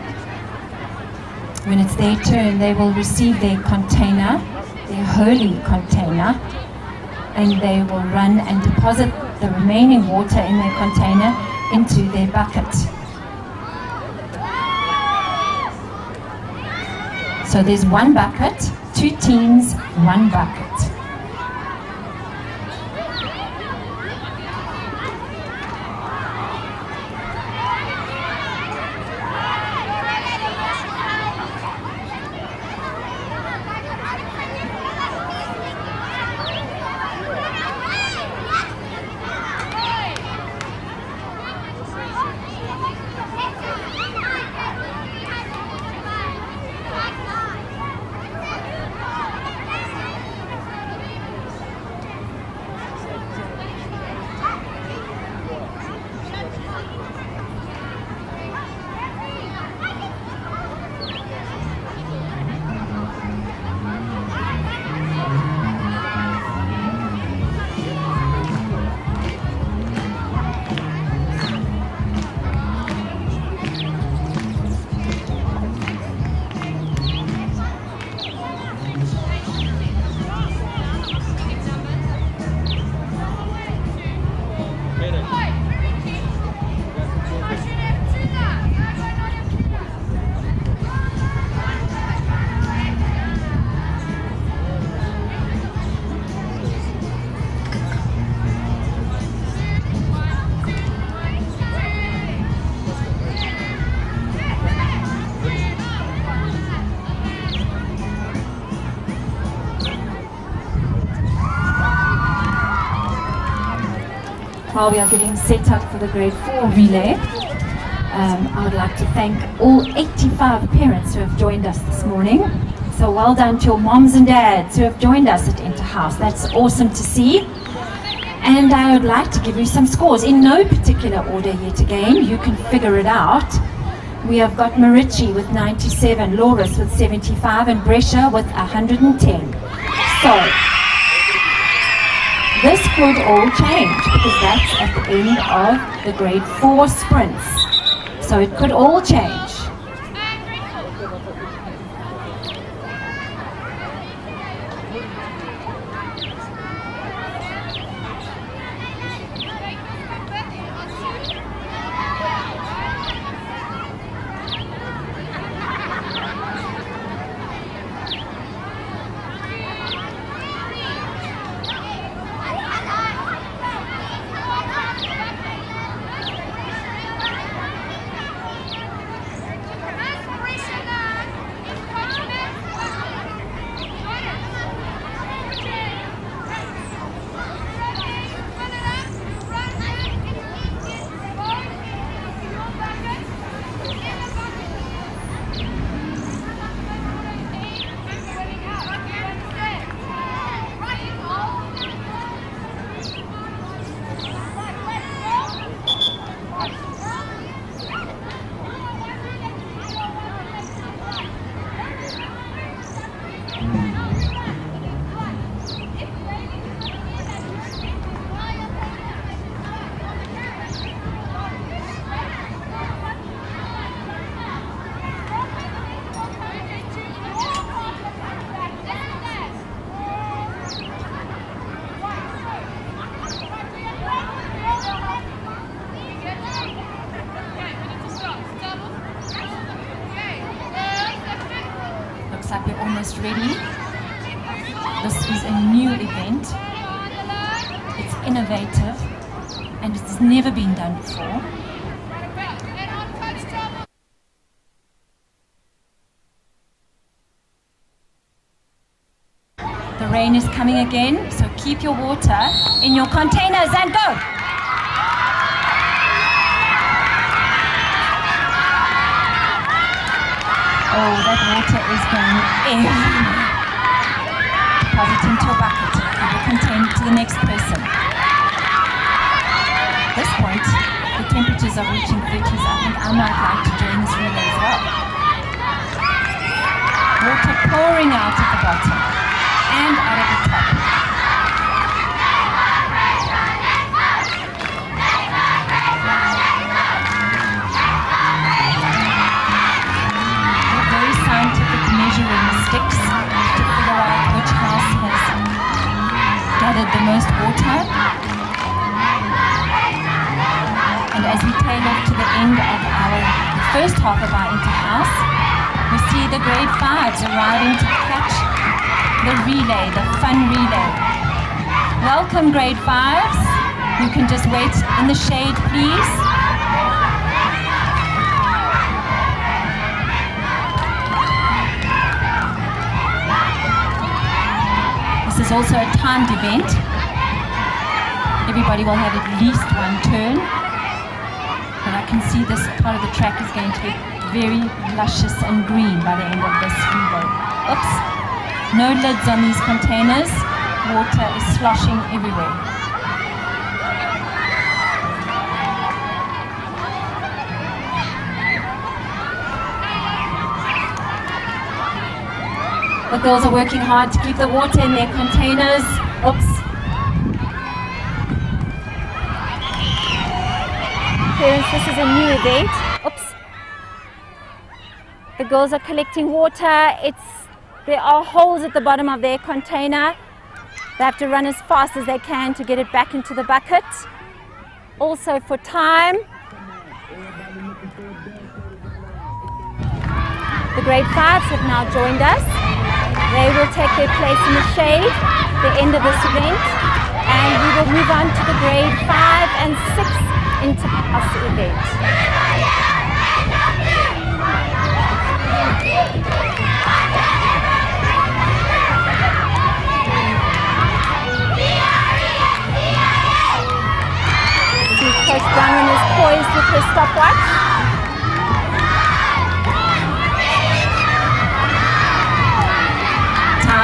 S5: When it's their turn, they will receive their container, their holy container, and they will run and deposit the remaining water in their container into their bucket. So there's one bucket, 2 teams, 1 bucket. while we are getting set up for the grade 4 relay, I would like to thank all 85 parents who have joined us this morning. So well done to your moms and dads who have joined us at Interhouse. That's awesome to see. And I would like to give you some scores in no particular order yet again. You can figure it out. We have got Marichi with 97, Loris with 75, and Brescia with 110. So this could all change because that's at the end of the grade 4 sprints. So it could all change. Like we're almost ready. This is a new event. It's innovative and it's never been done before. The rain is coming again, so keep your water in your containers and go! Oh, that water is going everywhere. Deposit into a bucket. Give your container to the next person. At this point, the temperatures are reaching 30s. I think I might like to join this relay as well. Water pouring out at the bottom and out of the top. Measuring sticks to figure out which house has gathered the most water. And as we tail off to the end of the first half of our interhouse, we see the grade 5s arriving to catch the relay, the fun relay. Welcome grade 5s. You can just wait in the shade, please. This is also a timed event. Everybody will have at least one turn. But I can see this part of the track is going to be very luscious and green by the end of this relay. Oops, no lids on these containers. Water is sloshing everywhere. The girls are working hard to keep the water in their containers. Oops.
S1: Parents, this is a new event. Oops. The girls are collecting water. There are holes at the bottom of their container. They have to run as fast as they can to get it back into the bucket. Also for time. The grade 5s have now joined us. They will take their place in the shade at the end of this event, and we will move on to the grade 5 and 6 interhouse event.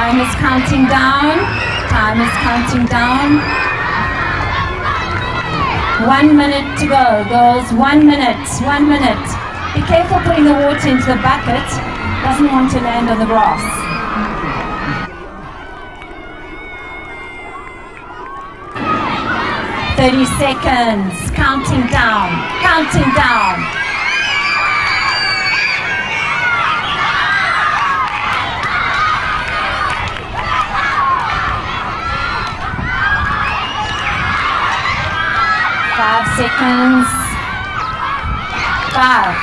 S5: Time is counting down. Time is counting down. 1 minute to go, girls. 1 minute. 1 minute. Be careful putting the water into the bucket. Doesn't want to land on the grass. "30 seconds. Counting down. Counting down. Five seconds. 5,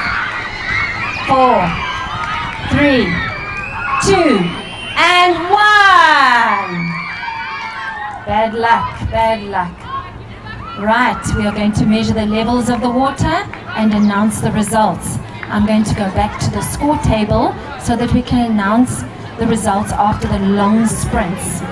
S5: 4, 3, 2, and 1. Bad luck, bad luck. Right, we are going to measure the levels of the water and announce the results. I'm going to go back to the score table so that we can announce the results after the long sprints.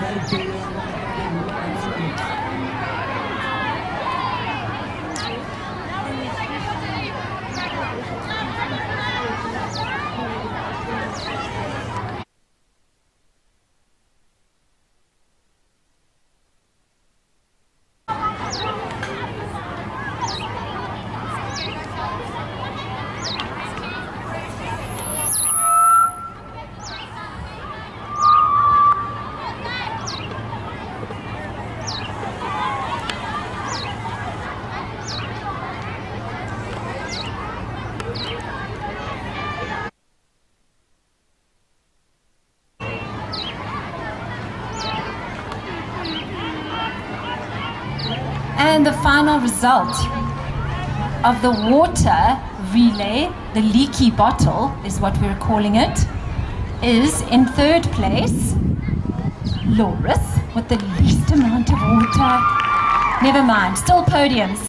S5: And the final result of the water relay, the leaky bottle is what we're calling it, is in third place, Loris, with the least amount of water. Never mind, still podiums.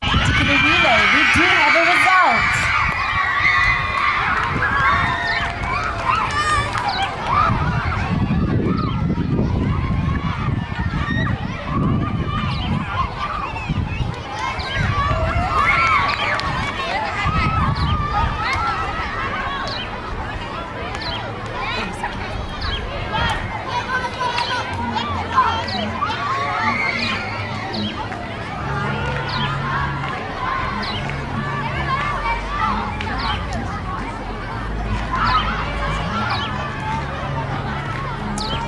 S5: Particular relay, we do have a result.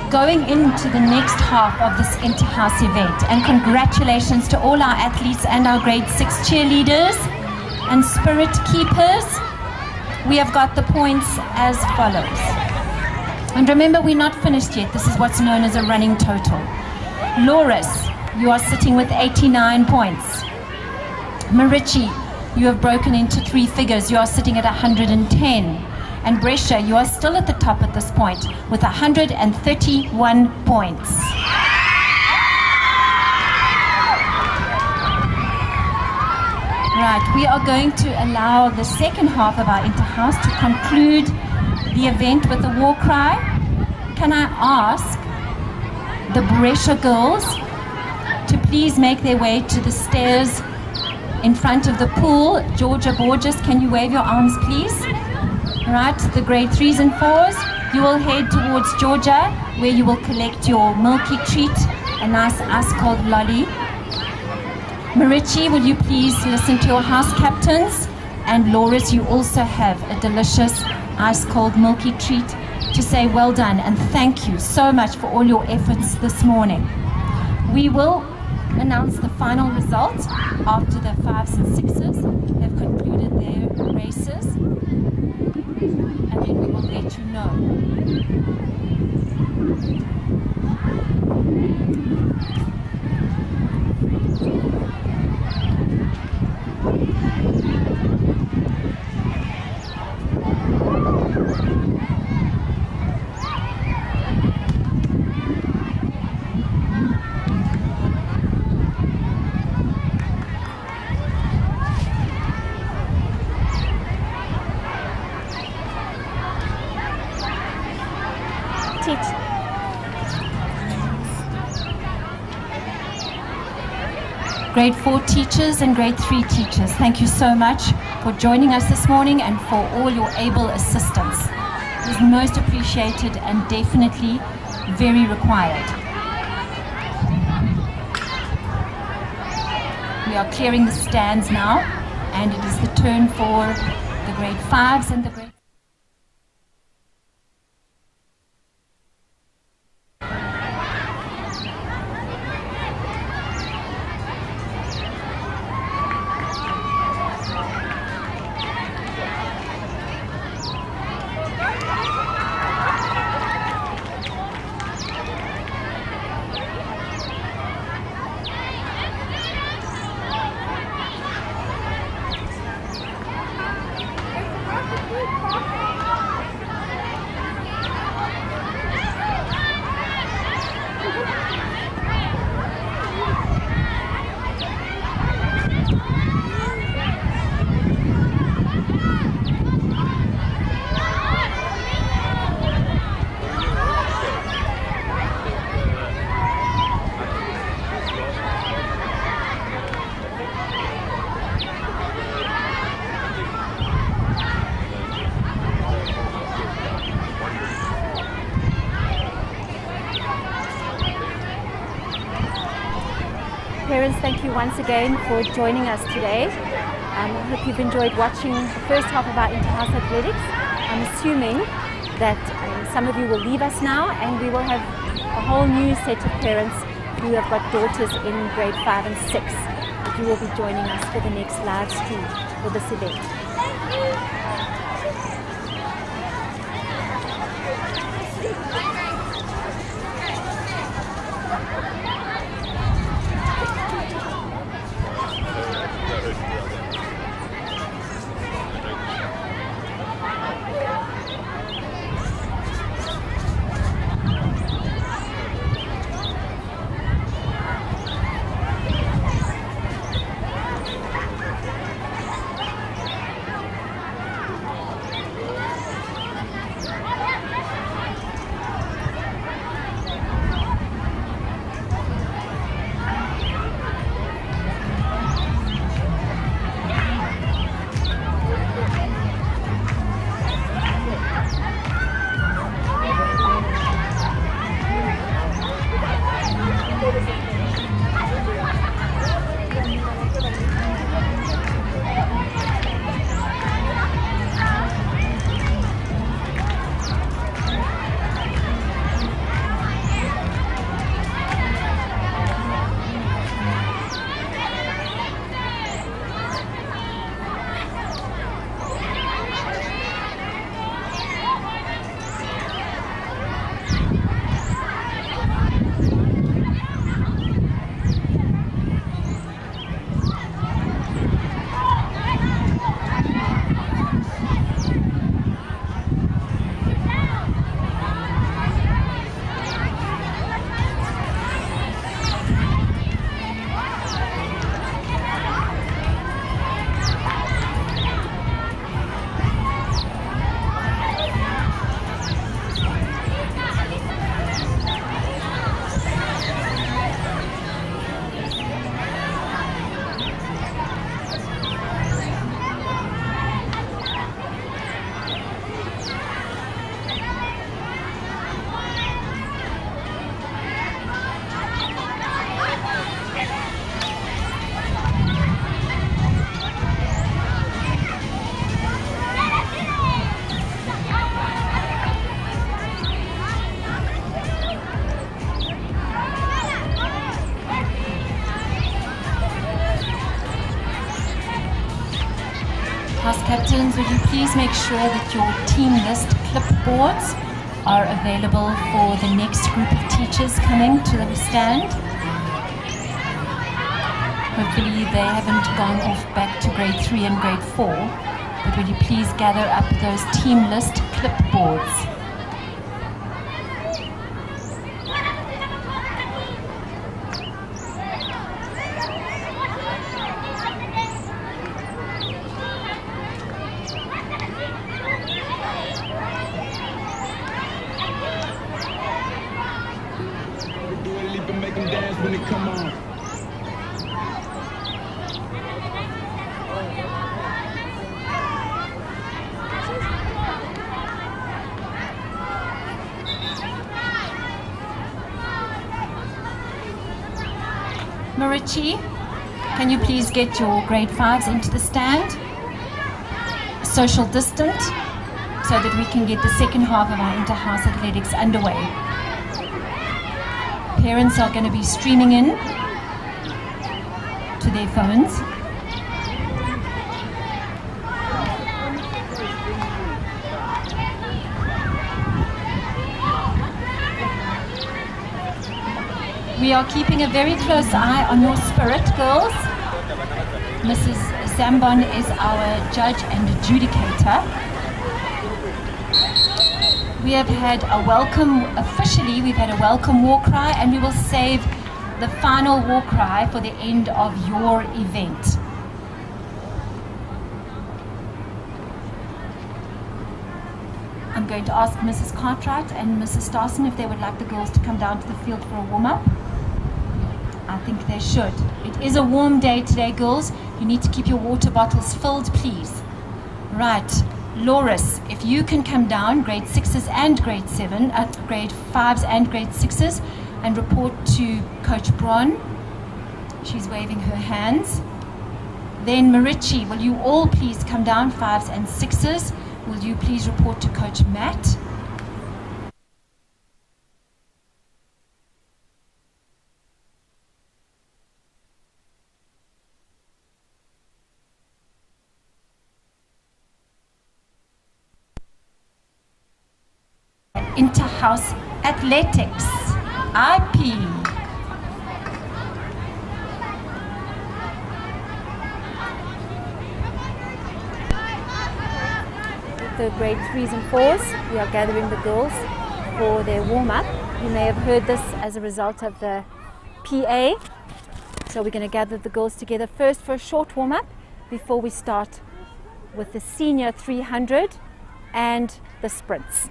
S5: Going into the next half of this inter-house event, and congratulations to all our athletes and our grade 6 cheerleaders and spirit keepers. We have got the points as follows. And remember, we're not finished yet. This is what's known as a running total. Loris, you are sitting with 89 points. Marichi, you have broken into 3 figures. You are sitting at 110. And Brescia, you are still at the top at this point with 131 points. Right, we are going to allow the second half of our inter-house to conclude the event with a war cry. Can I ask the Brescia girls to please make their way to the stairs in front of the pool? Georgia Borges, can you wave your arms, please? Right, the grade 3s and 4s, you will head towards Georgia, where you will collect your milky treat, a nice ice-cold lolly. Marichi, will you please listen to your house captains? And Loris, you also have a delicious ice-cold milky treat to say well done and thank you so much for all your efforts this morning. We will announce the final result after the 5s and 6s have concluded their races, and then we will let you know. Grade 4 teachers and grade 3 teachers, thank you so much for joining us this morning and for all your able assistance. It is most appreciated and definitely very required. We are clearing the stands now, and it is the turn for the grade 5s and the grade...
S1: Parents, thank you once again for joining us today. I hope you've enjoyed watching the first half of our inter-house athletics. I'm assuming that some of you will leave us now, and we will have a whole new set of parents who have got daughters in grade 5 and 6 who will be joining us for the next live stream for this event.
S5: House captains, would you please make sure that your team list clipboards are available for the next group of teachers coming to the stand? Hopefully they haven't gone off back to grade 3 and grade 4, but would you please gather up those team list clipboards? Marichi, can you please get your grade 5s into the stand? Social distant, so that we can get the second half of our inter-house athletics underway. Parents are going to be streaming in to their phones. We are keeping a very close eye on your spirit, girls. Mrs. Zambon is our judge and adjudicator. We have had a welcome, officially we've had a welcome war cry, and we will save the final war cry for the end of your event. I'm going to ask Mrs. Cartwright and Mrs. Starson if they would like the girls to come down to the field for a warm-up. I think they should. It is a warm day today, girls. You need to keep your water bottles filled, please. Right, Loris, if you can come down, grade 6s and grade 7s, grade 5s and grade 6s, and report to Coach Braun. She's waving her hands. Then Marichi, will you all please come down, 5s and 6s? Will you please report to Coach Matt? Inter-house athletics, IP.
S1: The grade 3s and 4s, we are gathering the girls for their warm-up. You may have heard this as a result of the PA. So we're going to gather the girls together first for a short warm-up before we start with the senior 300 and the sprints.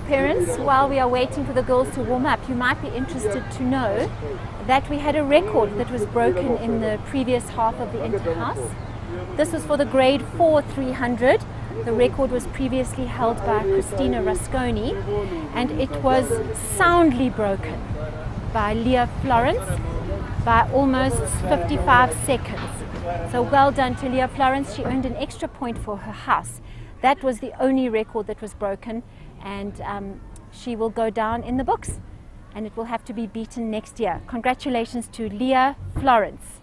S1: Parents, while we are waiting for the girls to warm up, you might be interested to know that we had a record that was broken in the previous half of the inter-house. This was for the grade 4 300. The record was previously held by Christina Rasconi, and it was soundly broken by Leah Florence by almost 55 seconds. So well done to Leah Florence. She earned an extra point for her house. That was the only record that was broken, and she will go down in the books, and it will have to be beaten next year. Congratulations to Leah Florence.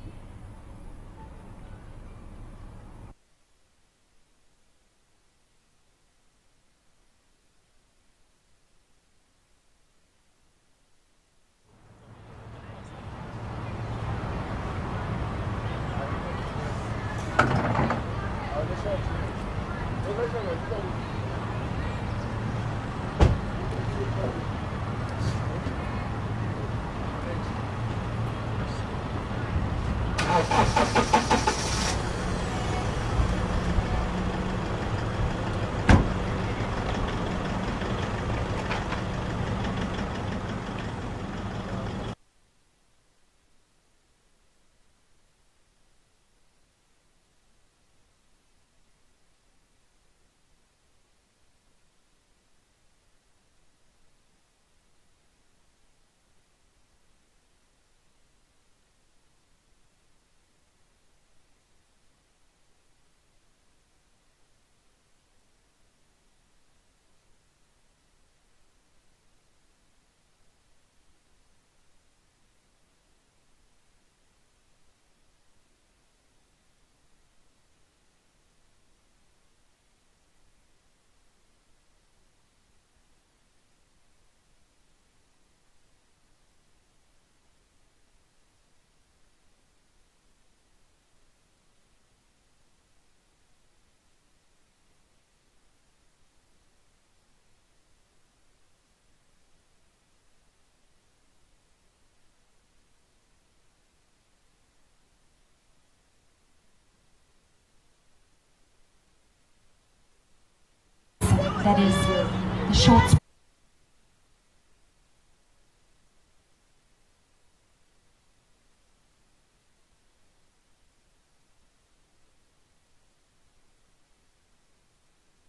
S5: That is the short sprint.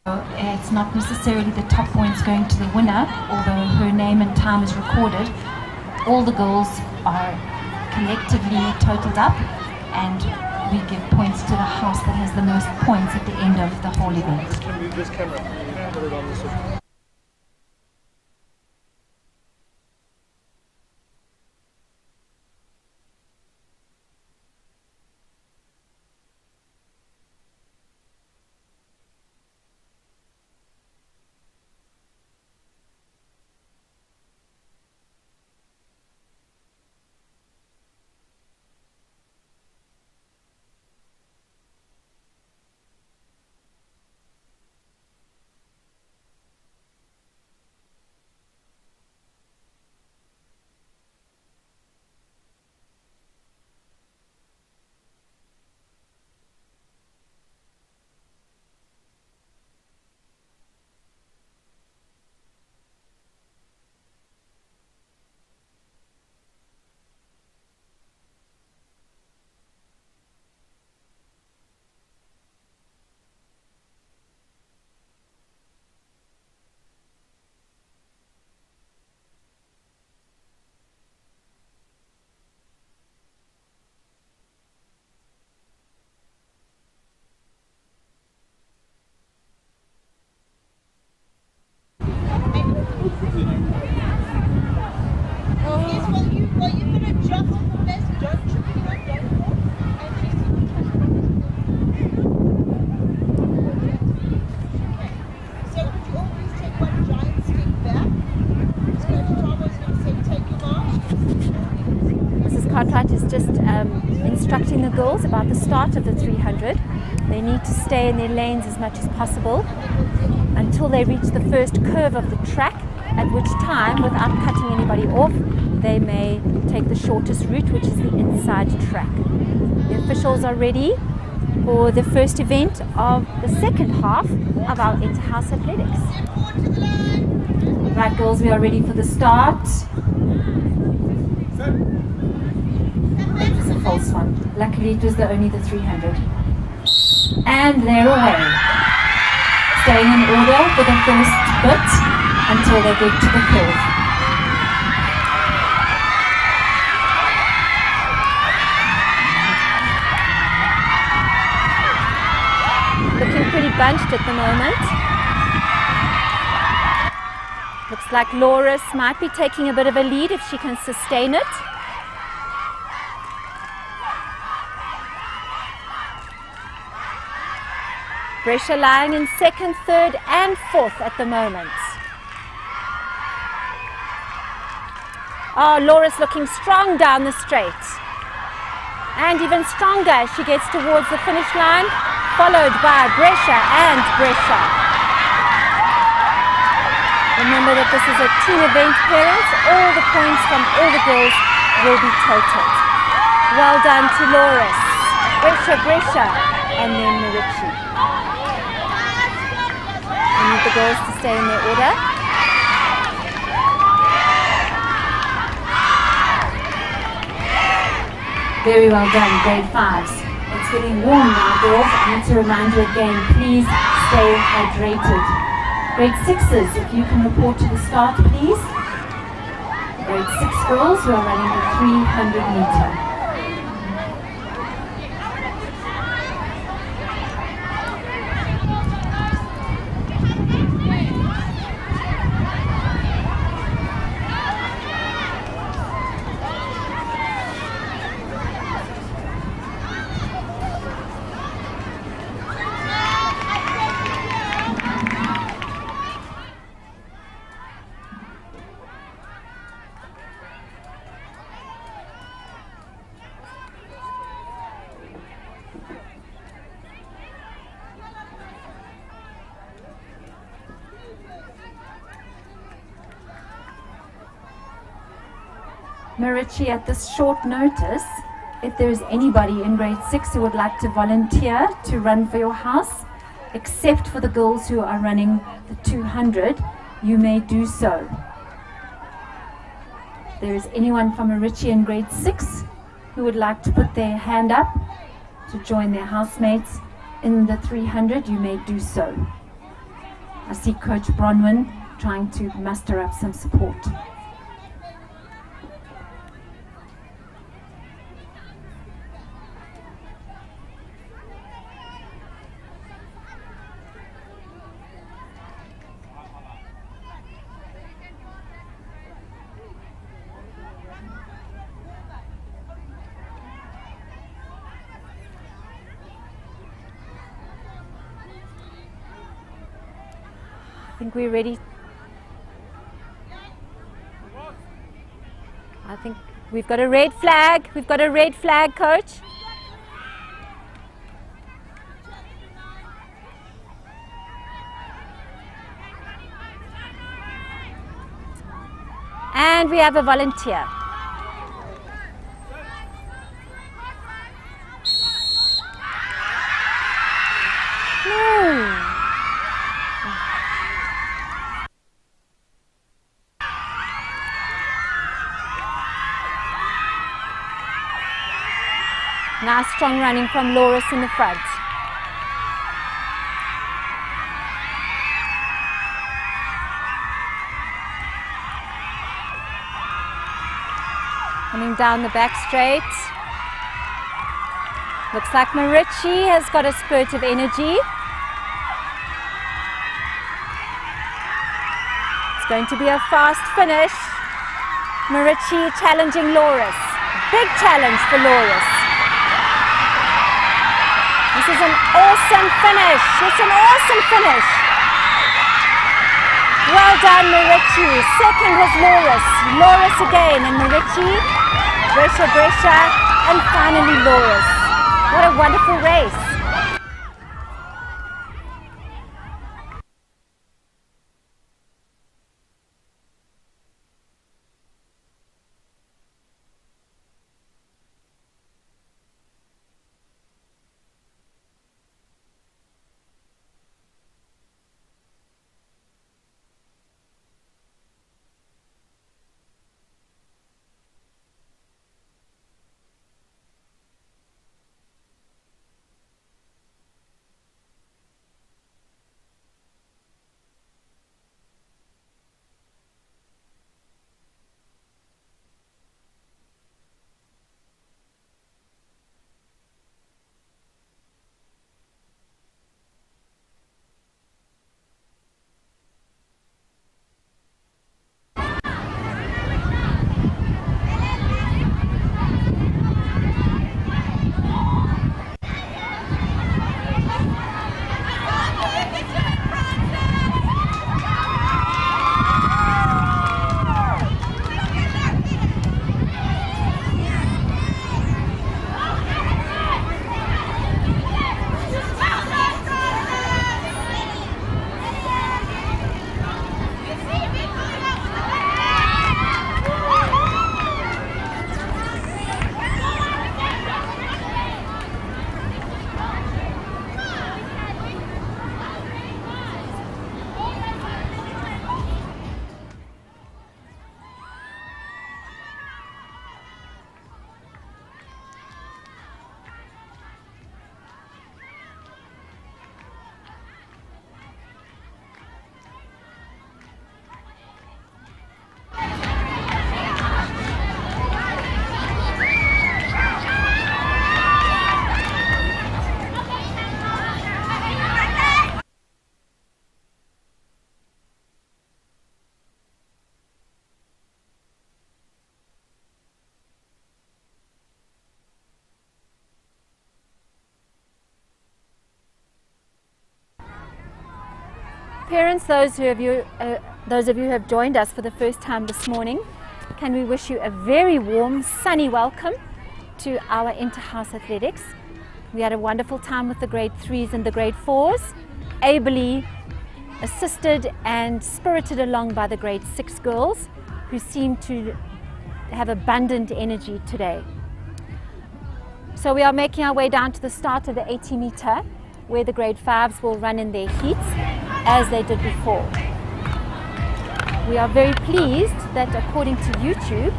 S5: It's not necessarily the top points going to the winner, although her name and time is recorded. All the goals are collectively totaled up, and we give points to the house that has the most points at the end of the whole event.
S7: This camera, put it on this one.
S1: Cartwright is just instructing the girls about the start of the 300. They need to stay in their lanes as much as possible until they reach the first curve of the track, at which time, without cutting anybody off, they may take the shortest route, which is the inside track. The officials are ready for the first event of the second half of our inter-house athletics. Right, girls, we are ready for the start. It was a false one. Luckily, it was only the 300. And they're away. Staying in order for the first bit until they get to the curve. bunched at the moment. Looks like Loris might be taking a bit of a lead if she can sustain it. Brescia lying in second, third and fourth at the moment. Oh, Loris looking strong down the straight. And even stronger as she gets towards the finish line, followed by Brescia and Brescia. Remember that this is a team event, parents. All the points from all the girls will be totaled. Well done to Loris, Brescia, and then Marici. We need the girls to stay in their order.
S5: Very well done, grade 5s. It's getting warm now, girls. I need to remind you again, please stay hydrated. Grade 6s, if you can report to the start, please. Grade 6 girls who are running the 300 meter. Marici, at this short notice, if there is anybody in grade 6 who would like to volunteer to run for your house, except for the girls who are running the 200, you may do so. If there is anyone from Marici in grade 6 who would like to put their hand up to join their housemates in the 300, you may do so. I see Coach Bronwyn trying to muster up some support.
S1: I think we're ready. I think we've got a red flag. We've got a red flag, Coach. And we have a volunteer. No. Nice strong running from Loris in the front. Coming down the back straight. Looks like Marici has got a spurt of energy. It's going to be a fast finish. Marici challenging Loris. Big challenge for Loris. This is an awesome finish. It's an awesome finish. Well done, Marici. Second was Loris. Loris again, and Marici, Brescia, and finally Loris. What a wonderful race. Parents, those of you who have joined us for the first time this morning, can we wish you a very warm, sunny welcome to our inter-house athletics. We had a wonderful time with the grade 3s and the grade 4s, ably assisted and spirited along by the grade 6 girls who seem to have abundant energy today. So we are making our way down to the start of the 80 meter where the grade 5s will run in their heats as they did before. We are very pleased that according to YouTube,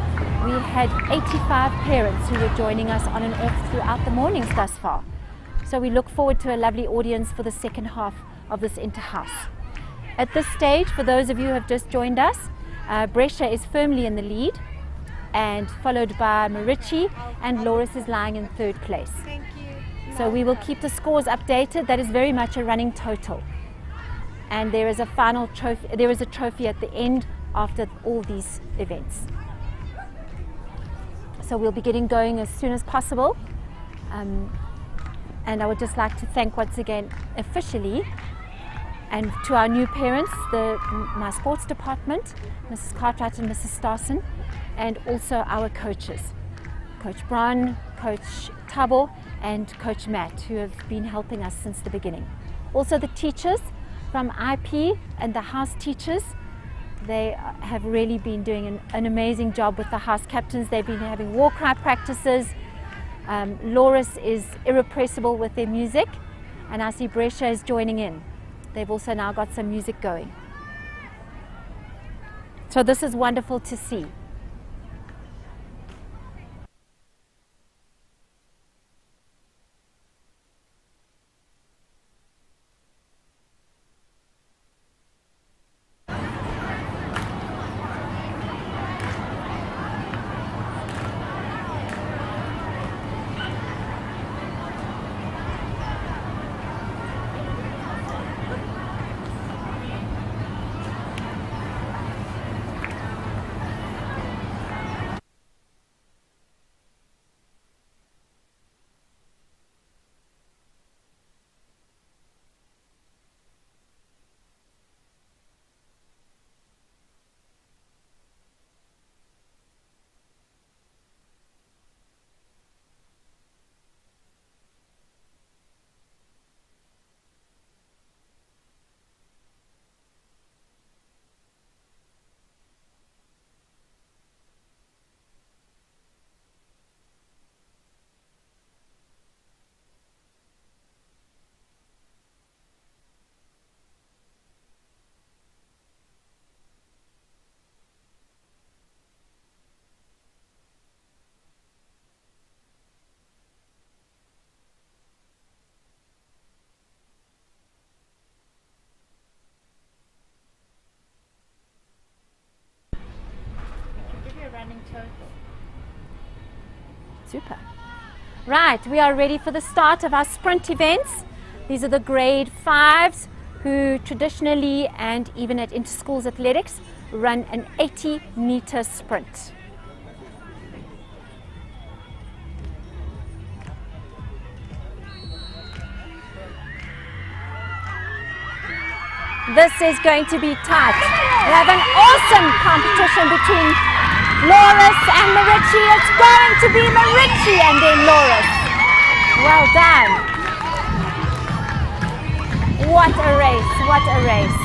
S1: we had 85 parents who were joining us on and off throughout the mornings thus far. So we look forward to a lovely audience for the second half of this inter-house. At this stage, for those of you who have just joined us, Brescia is firmly in the lead, and followed by Marici, and Loris is lying in third place.
S2: Thank you.
S1: So we will keep the scores updated. That is very much a running total. And there is a final trophy, there is a trophy at the end after all these events. So we'll be getting going as soon as possible. And I would just like to thank once again officially and to our new parents, my sports department, Mrs. Cartwright and Mrs. Starson, and also our coaches, Coach Brown, Coach Tabo, and Coach Matt, who have been helping us since the beginning. Also the teachers from IP and the house teachers, they have really been doing an amazing job with the house captains. They've been having war cry practices. Loris is irrepressible with their music, and I see Brescia is joining in. They've also now got some music going. So this is wonderful to see. Super. Right, we are ready for the start of our sprint events. These are the grade 5s who traditionally and even at inter-schools athletics run an 80-meter sprint. This is going to be tight. We have an awesome competition between Loris and Marici. It's going to be Marici and then Loris. Well done. What a race, what a race.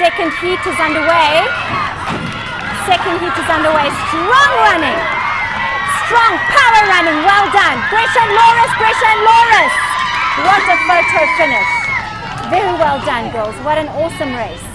S1: Second heat is underway. Second heat is underway. Strong running. Strong power running. Well done. Brescia and Loris. Brescia and Loris. What a photo finish. Very well done, girls. What an awesome race.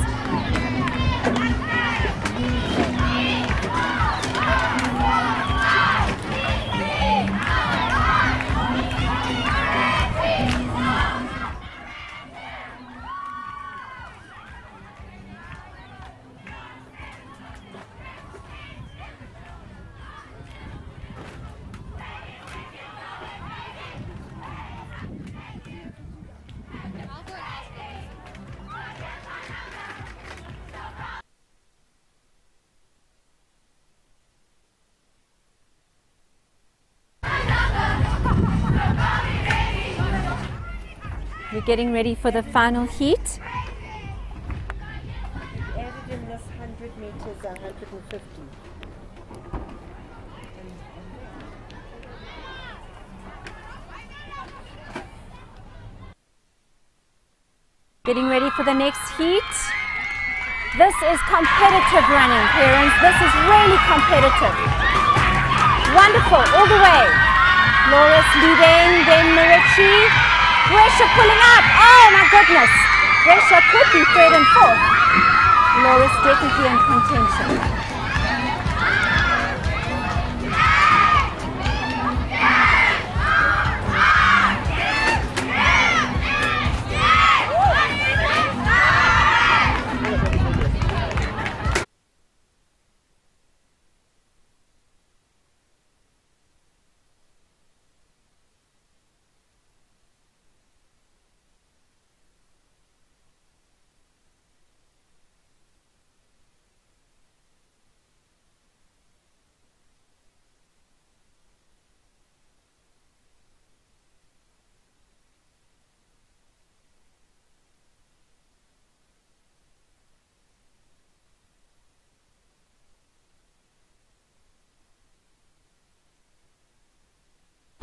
S1: We're getting ready for the final heat.
S4: Added in this 100 meters, 150.
S1: Getting ready for the next heat. This is competitive running, parents. This is really competitive. Wonderful, all the way. Loris leading, then Marici. Brescia pulling up. Oh my goodness. Brescia could be third and fourth. Loris definitely in contention.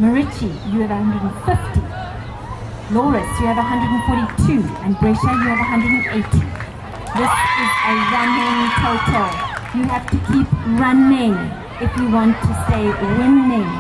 S5: Marici, you have 150. Loris, you have 142. And Brescia, you have 180. This is a running total. You have to keep running if you want to stay winning.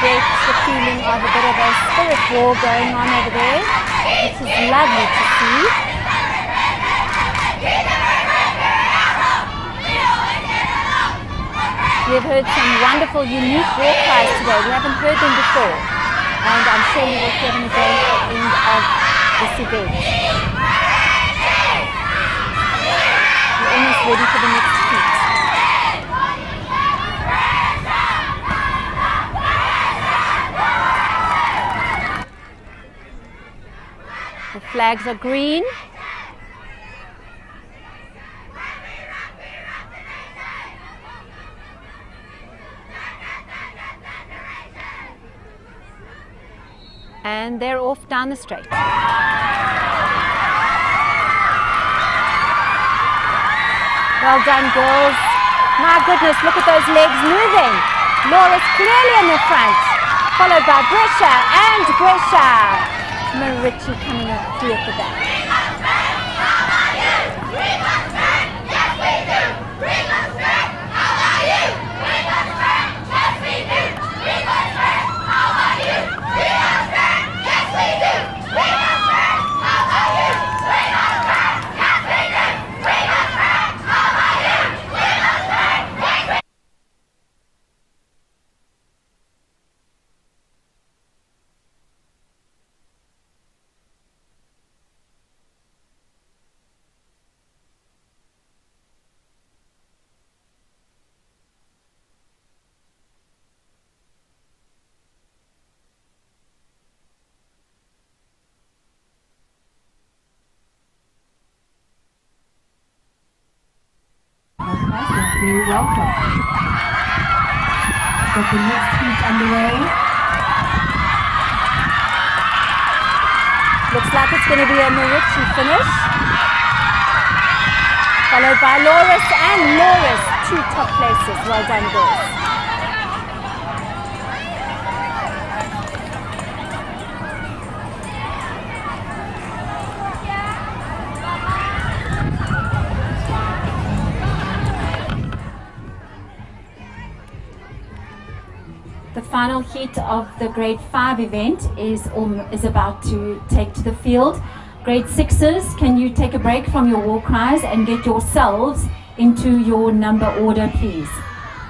S1: get the feeling of a bit of a spirit war going on over there, which is lovely to see. We have heard some wonderful, unique war cries today. We haven't heard them before, and I'm sure we will hear them again at the end of this event. We're almost ready for the next feat. The flags are green. And they're off down the straight. Well done, girls. My goodness, look at those legs moving. Laura's clearly in the front, followed by Brescia and Brescia. Marici coming up through at the back.
S5: Very welcome. Got the next heat underway.
S1: Looks like it's going to be a Marici finish, followed by Loris and Loris, 2 top places. Well done, girls.
S5: The final heat of the grade 5 event is about to take to the field. Grade 6s, can you take a break from your war cries and get yourselves into your number order, please?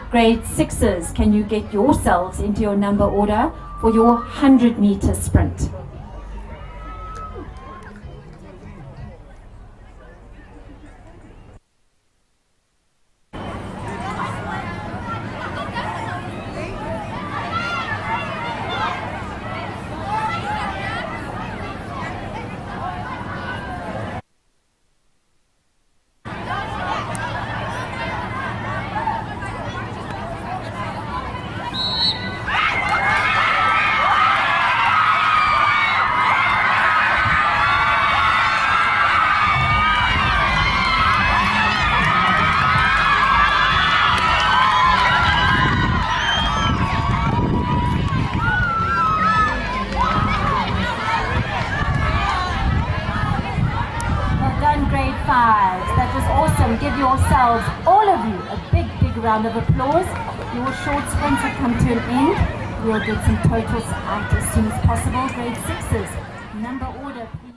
S5: Grade 6s, can you get yourselves into your number order for your 100-meter sprint? That was awesome. Give yourselves, all of you, a big, big round of applause. Your short sprints have come to an end. We'll get some totals out as soon as possible. Grade 6s, number order, please.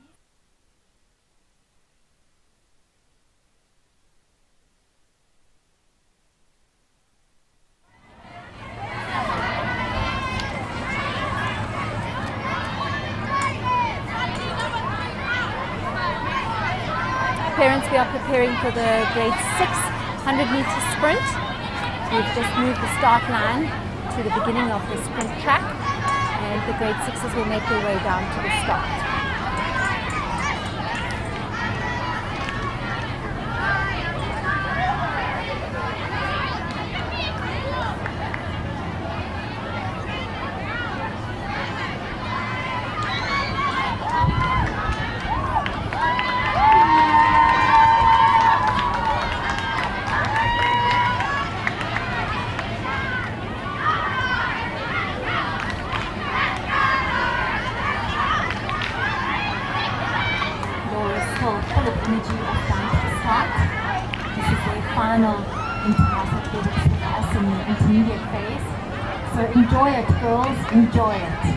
S1: Parents, we are preparing for the grade 6 100-meter sprint. We've just moved the start line to the beginning of the sprint track, and the grade 6s will make their way down to the start. Final intermediate phase. So
S5: So enjoy it, girls, enjoy it.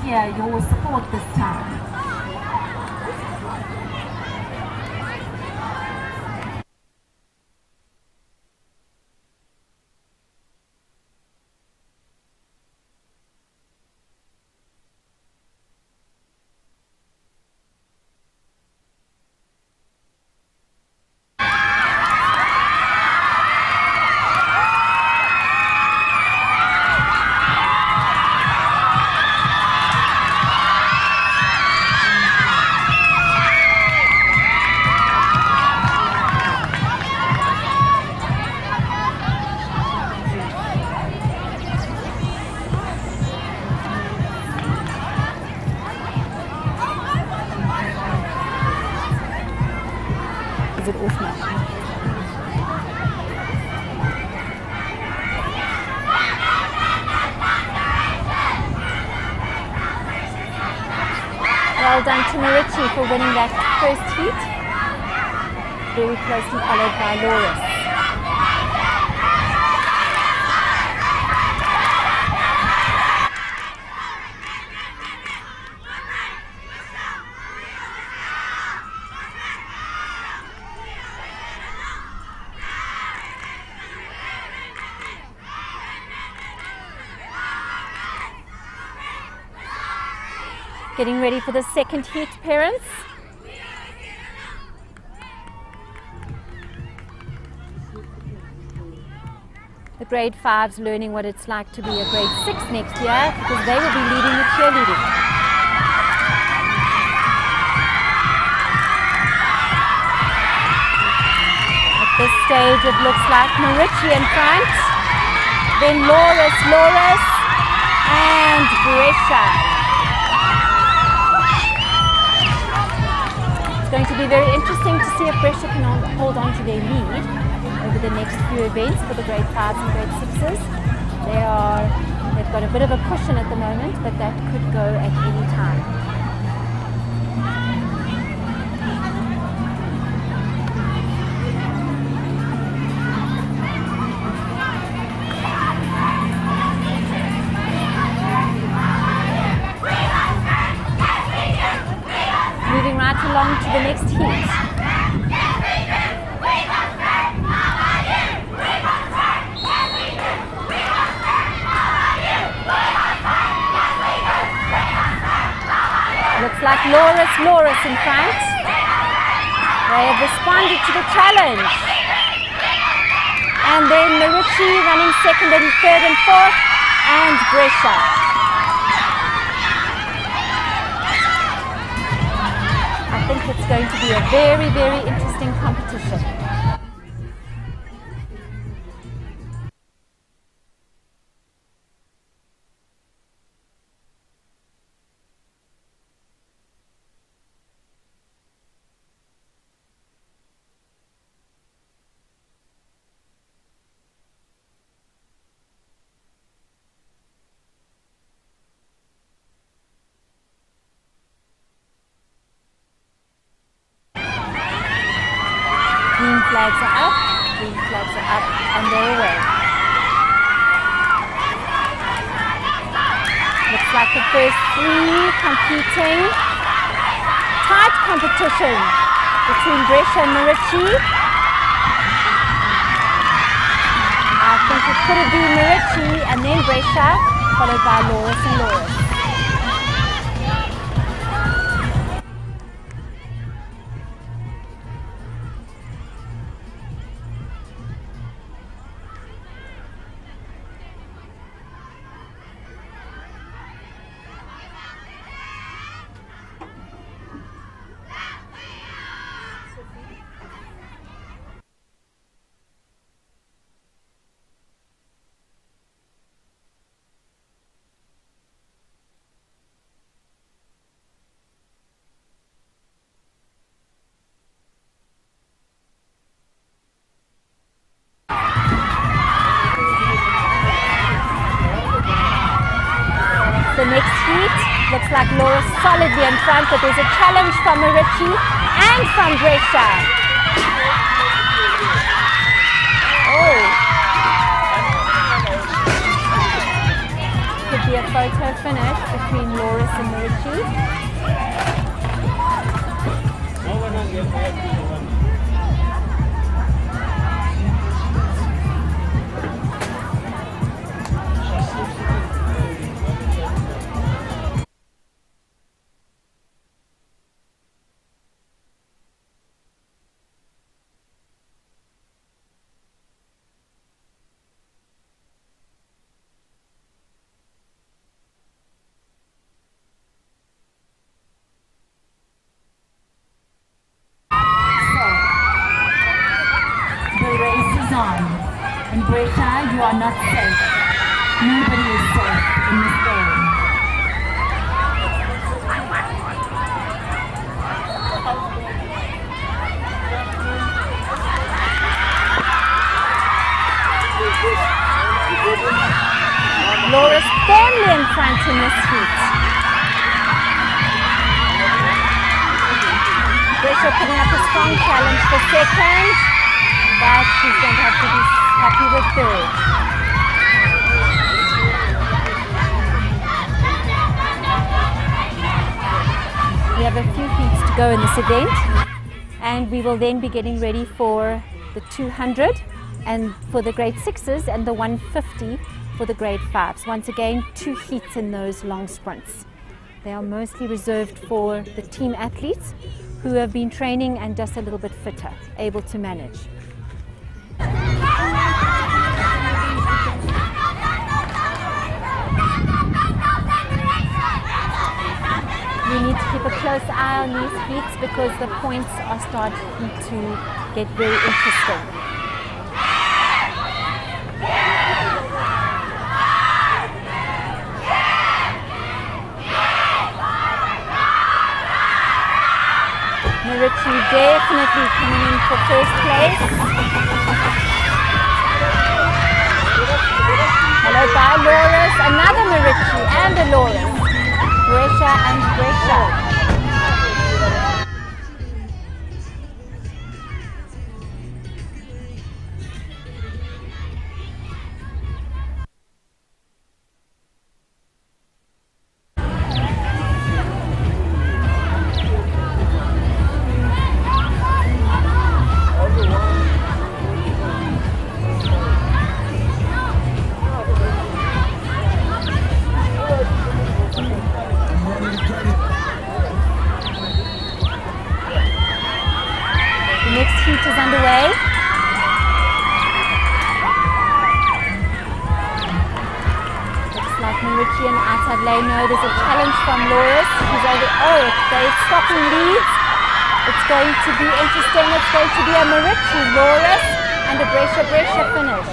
S5: Hear your support this time.
S1: Is it off now? Well done to Marichi for winning that first heat. Very closely followed by Loris. Getting ready for the second heat, parents. The grade 5's learning what it's like to be a grade 6 next year because they will be leading the cheerleading. At this stage it looks like Marichi in front, then Loris, and Brescia. It's going to be very interesting to see if Brescia can hold on to their lead over the next few events for the grade 5s and grade 6s. They've got a bit of a cushion at the moment, but that could go at any time. Moving right along to the next heat. Looks like Loris in front. They have responded to the challenge. And then Marichi running second and third and fourth, and Brescia. think it's going to be a very, very interesting competition. Green flags are up, and they're away. Looks like the first three competing. Tight competition between Brescia and Marici. I think it could have been Marici and then Brescia, followed by Loris and Loris. The next heat looks like Laura's solidly in front, but there's a challenge from Marici and from Brescia. Oh! Could be a photo finish between Loris and Marici.
S5: In Brescia, you are not safe. Nobody is safe in this game.
S1: Laura's firmly in front in this heat. Brescia putting up a strong challenge for second, but she's going to have to be happy with third. We have a few heats to go in this event, and we will then be getting ready for the 200 and for the grade 6s and the 150 for the grade 5s. Once again, 2 heats in those long sprints. They are mostly reserved for the team athletes who have been training and just a little bit fitter, able to manage. We need to keep a close eye on these heats because the points are starting to get very interesting. Marici definitely coming in for first place. Followed by Loris, another Marici and a Loris. Brescia and Brescia. The next heat is underway. Looks like Marici and outside lane. No, there's a challenge from Loris. He's over. Oh, they're swapping leads. It's going to be interesting. It's going to be a Marichi Loris and a Brescia finish.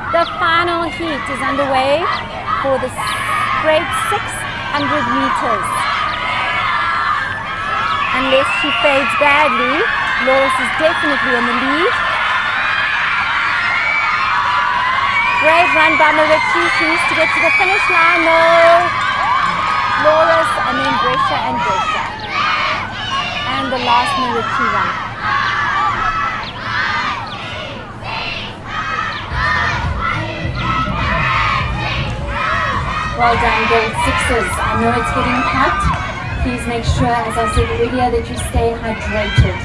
S1: The final heat is underway for the grade 600 meters. Unless she fades badly, Loris is definitely in the lead. Great run by Marichi. She needs to get to the finish line. No. Loris and then Brescia and Brescia. And the last Marichi run.
S5: Well done, grade 6s. I know it's getting hot. Please make sure, as I said earlier, that you stay hydrated.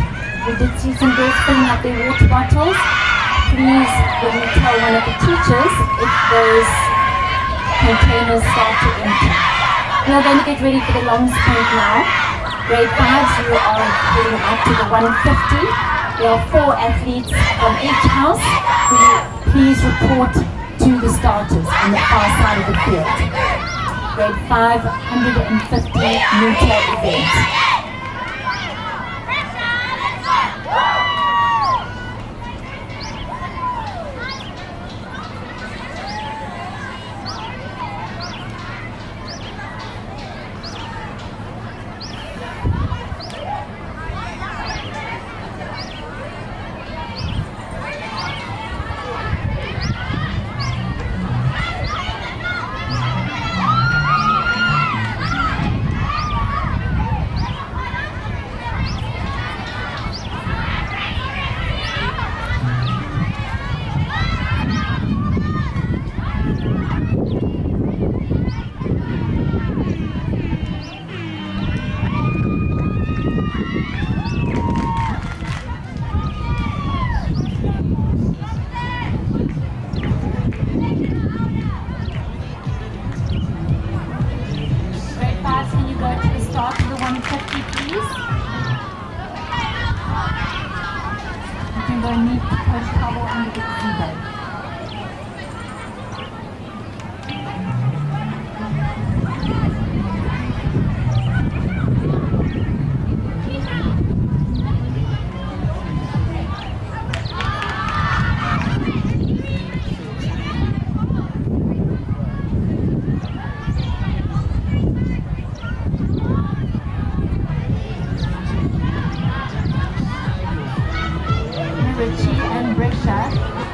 S5: We did see some girls filling up their water bottles. Please, when you tell one of the teachers if those containers start to empty. We are going to get ready for the long sprint now. Grade 5s, you are heading up to the 150. There are 4 athletes from each house. Please report to the starters on the far side of the field. Grade 550 meter event.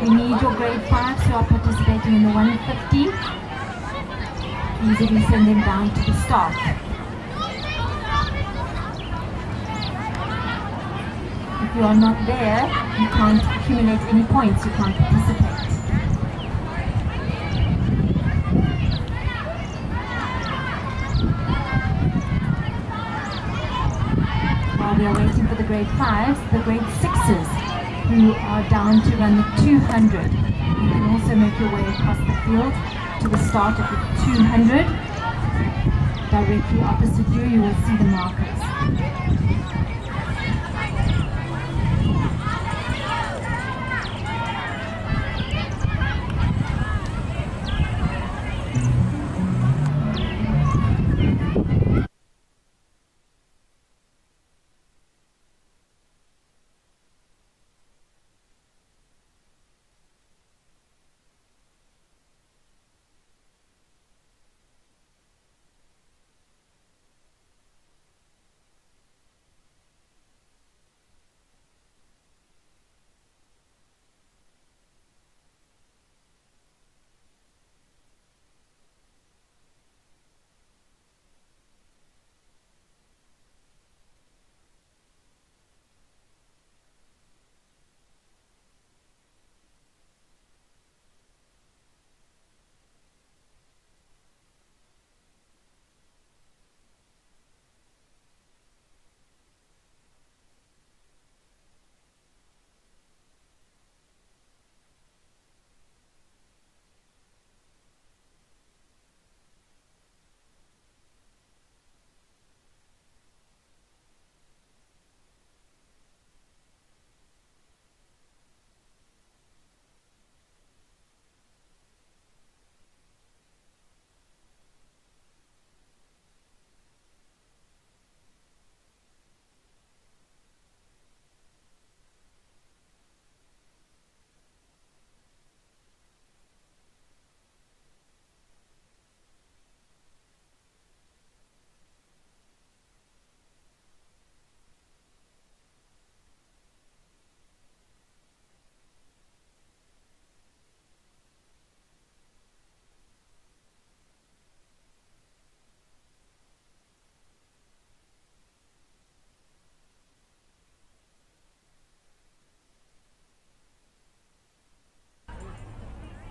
S5: We need your grade 5s who are participating in the 150. Easily send them down to the start. If you are not there, you can't accumulate any points, you can't participate. While we are waiting for the grade 5s, the grade 6s who are down to run the 200. You can also make your way across the field to the start of the 200. Directly opposite you, you will see the markers.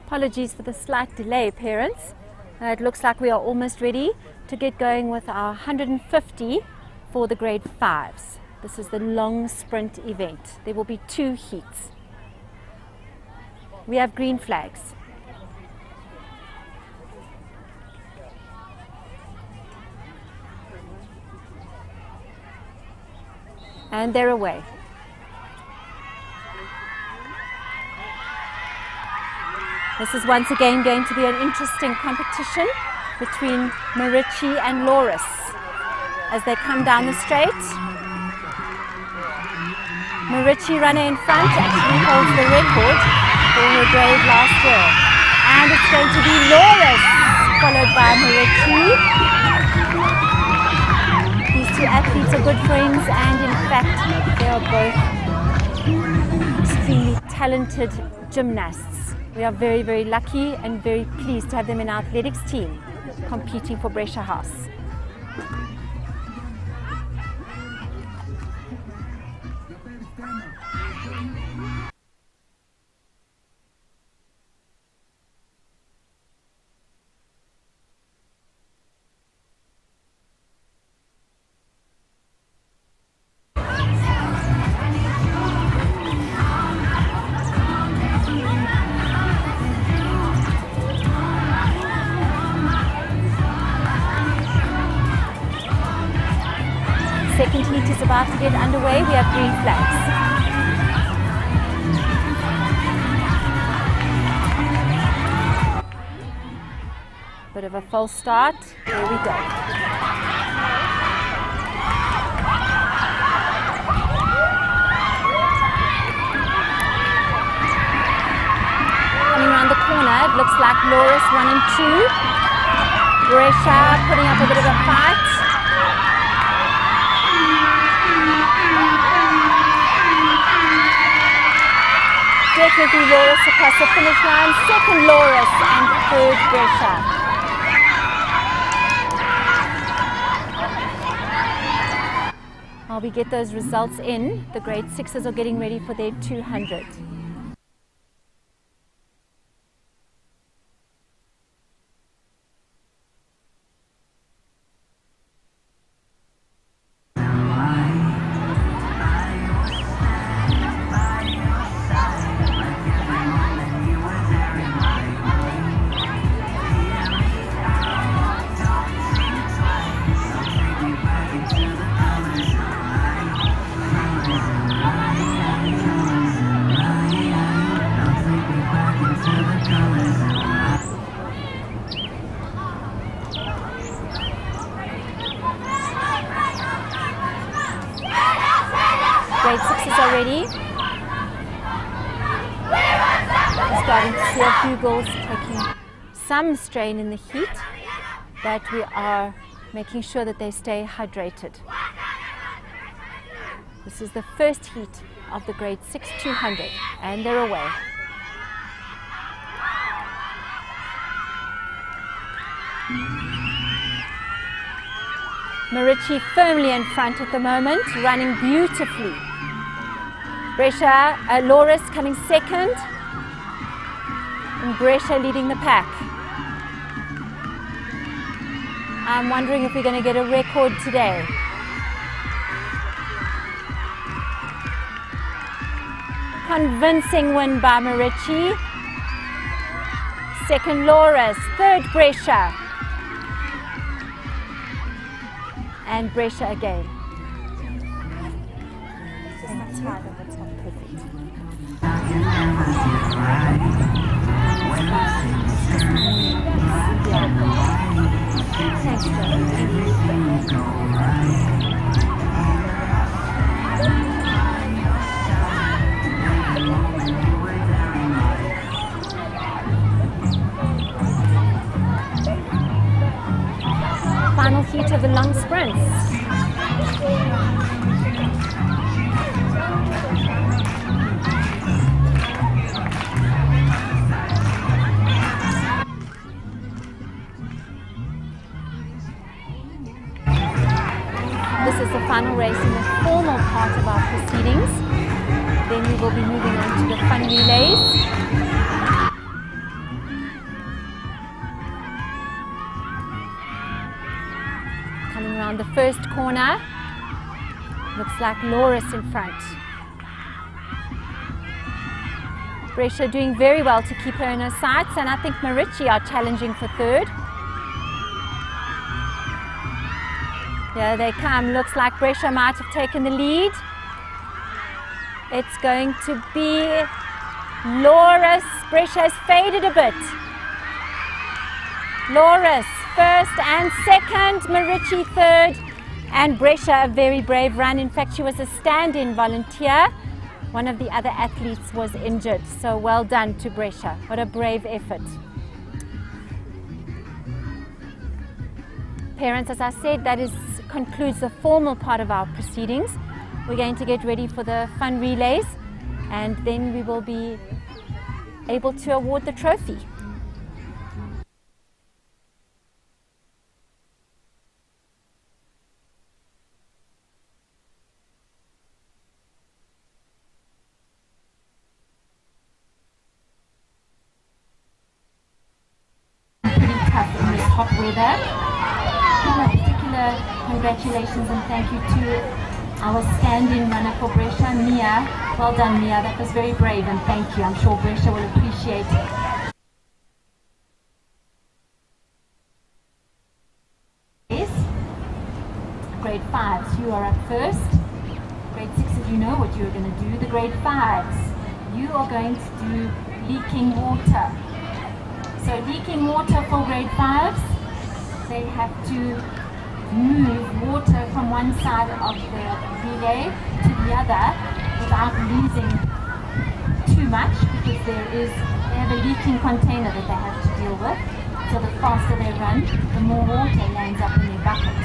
S1: Apologies for the slight delay, parents. It looks like we are almost ready to get going with our 150 for the grade 5s. This is the long sprint event. There will be 2 heats. We have green flags. And they're away. This is once again going to be an interesting competition between Marichi and Loris as they come down the straight. Marichi, runner in front, actually holds the record for her grade last year. And it's going to be Loris, followed by Marichi. These 2 athletes are good friends, and in fact, they are both extremely talented gymnasts. We are very, very lucky and very pleased to have them in our athletics team competing for Brescia House. Second heat is about to get underway. We have green flags. Bit of a false start. There we go. Coming around the corner, it looks like Loris 1 and 2. Brescia putting up a bit of a fight. Definitely Loris across the finish line, second Loris and third Brescia. While we get those results in, the grade 6s are getting ready for their 200. Grade 6s are ready. We're starting to see a few girls taking some strain in the heat, but we are making sure that they stay hydrated. This is the first heat of the grade 6 200, and they're away. Marichi firmly in front at the moment, running beautifully. Brescia, Loris coming second, and Brescia leading the pack. I'm wondering if we're going to get a record today. Convincing win by Marichi. Second Loris, third Brescia. And Brescia again. That's right, that's not perfect. Thanks, Final heat of the long sprints. This is the final race in the formal part of our proceedings. Then we will be moving on to the fun relays. first corner. Looks like Loris in front. Brescia doing very well to keep her in her sights, and I think Marici are challenging for third. Here they come. Looks like Brescia might have taken the lead. It's going to be Loris. Brescia has faded a bit. Loris first and second, Marici third, and Brescia a very brave run. In fact, she was a stand-in volunteer. One of the other athletes was injured, so well done to Brescia. What a brave effort. Parents, as I said, that concludes the formal part of our proceedings. We're going to get ready for the fun relays, and then we will be able to award the trophy.
S5: Tough in this hot weather. A particular congratulations and thank you to our stand-in runner for Brescia, Mia. Well done, Mia. That was very brave, and thank you. I'm sure Brescia will appreciate it. Yes. Grade 5s, you are up first. Grade 6s, you know what you're going to do. The grade 5s, you are going to do leaking water. So leaking water for grade 5s, they have to move water from one side of the relay to the other without losing too much, because they have a leaking container that they have to deal with. So the faster they run, the more water lands up in their bucket.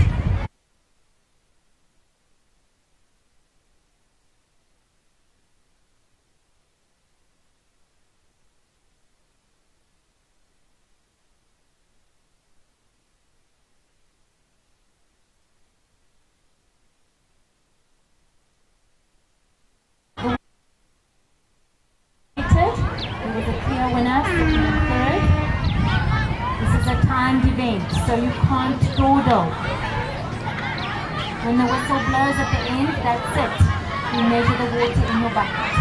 S5: There was a clear winner, second and third. This is a timed event, so you can't dawdle. When the whistle blows at the end, that's it. You measure the water in your bucket.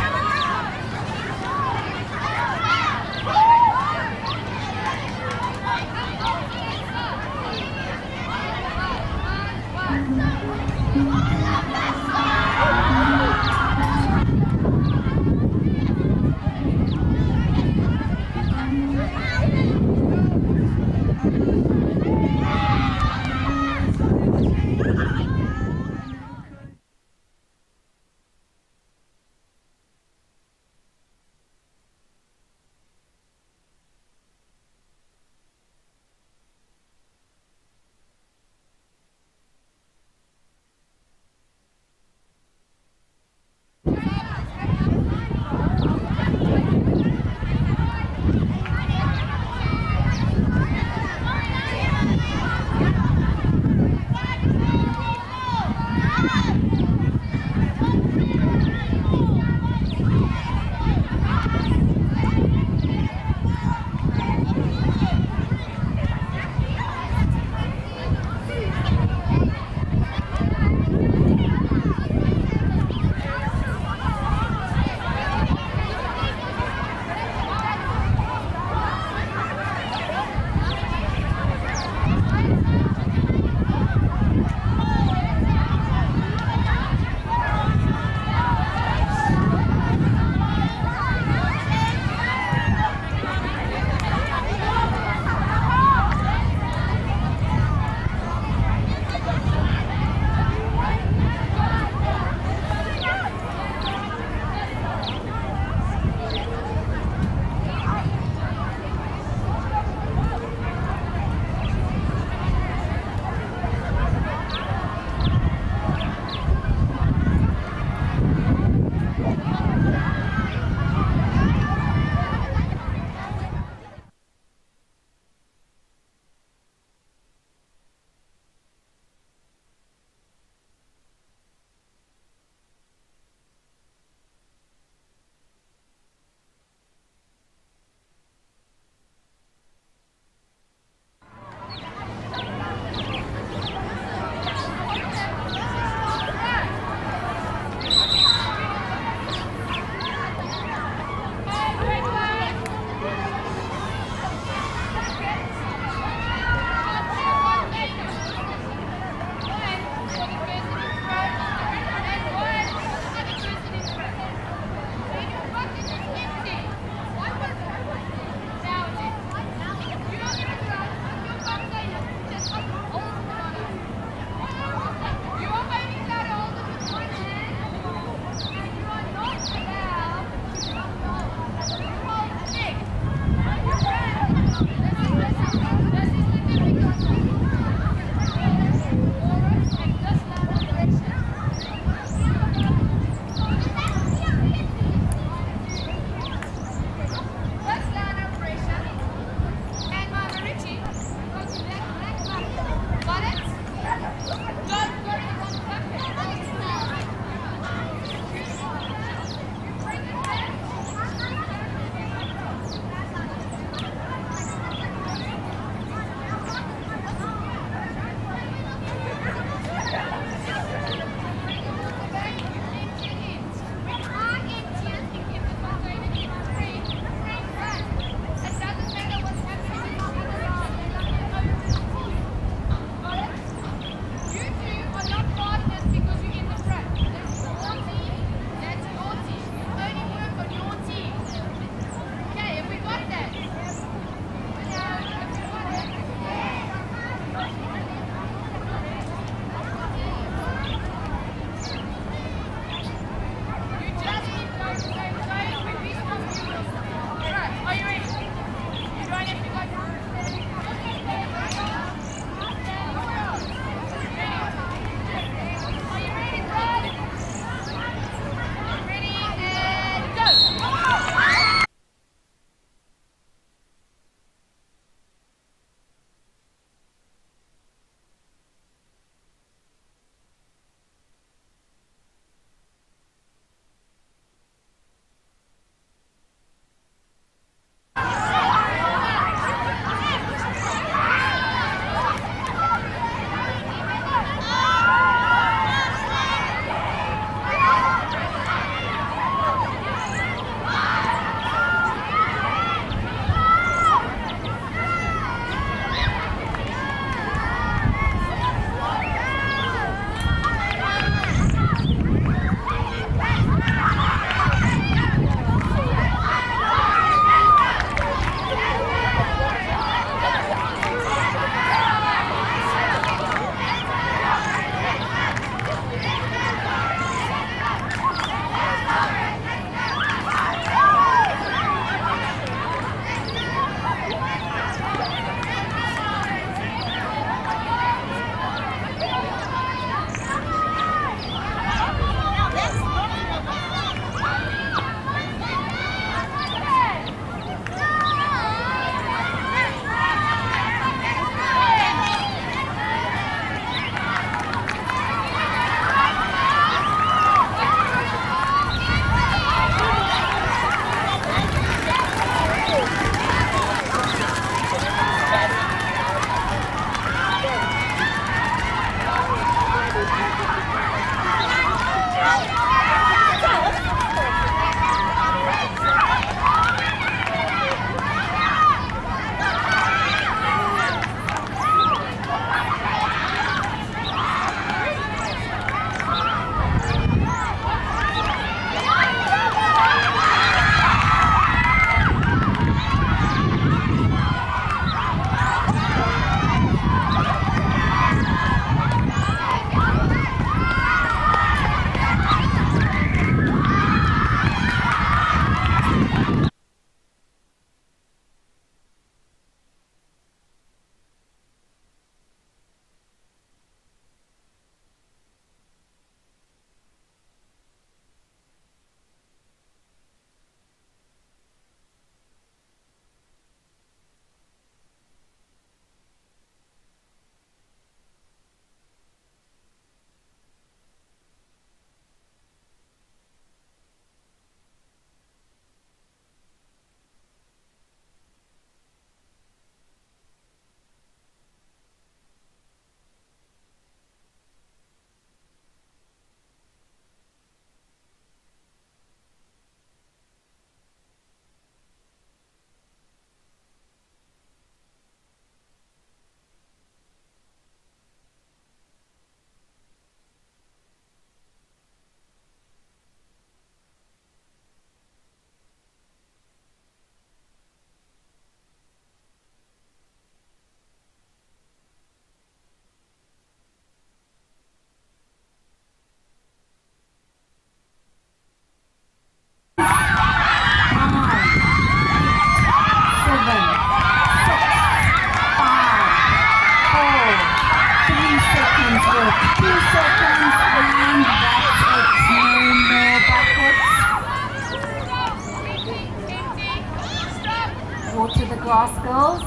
S5: Water the grass, girls.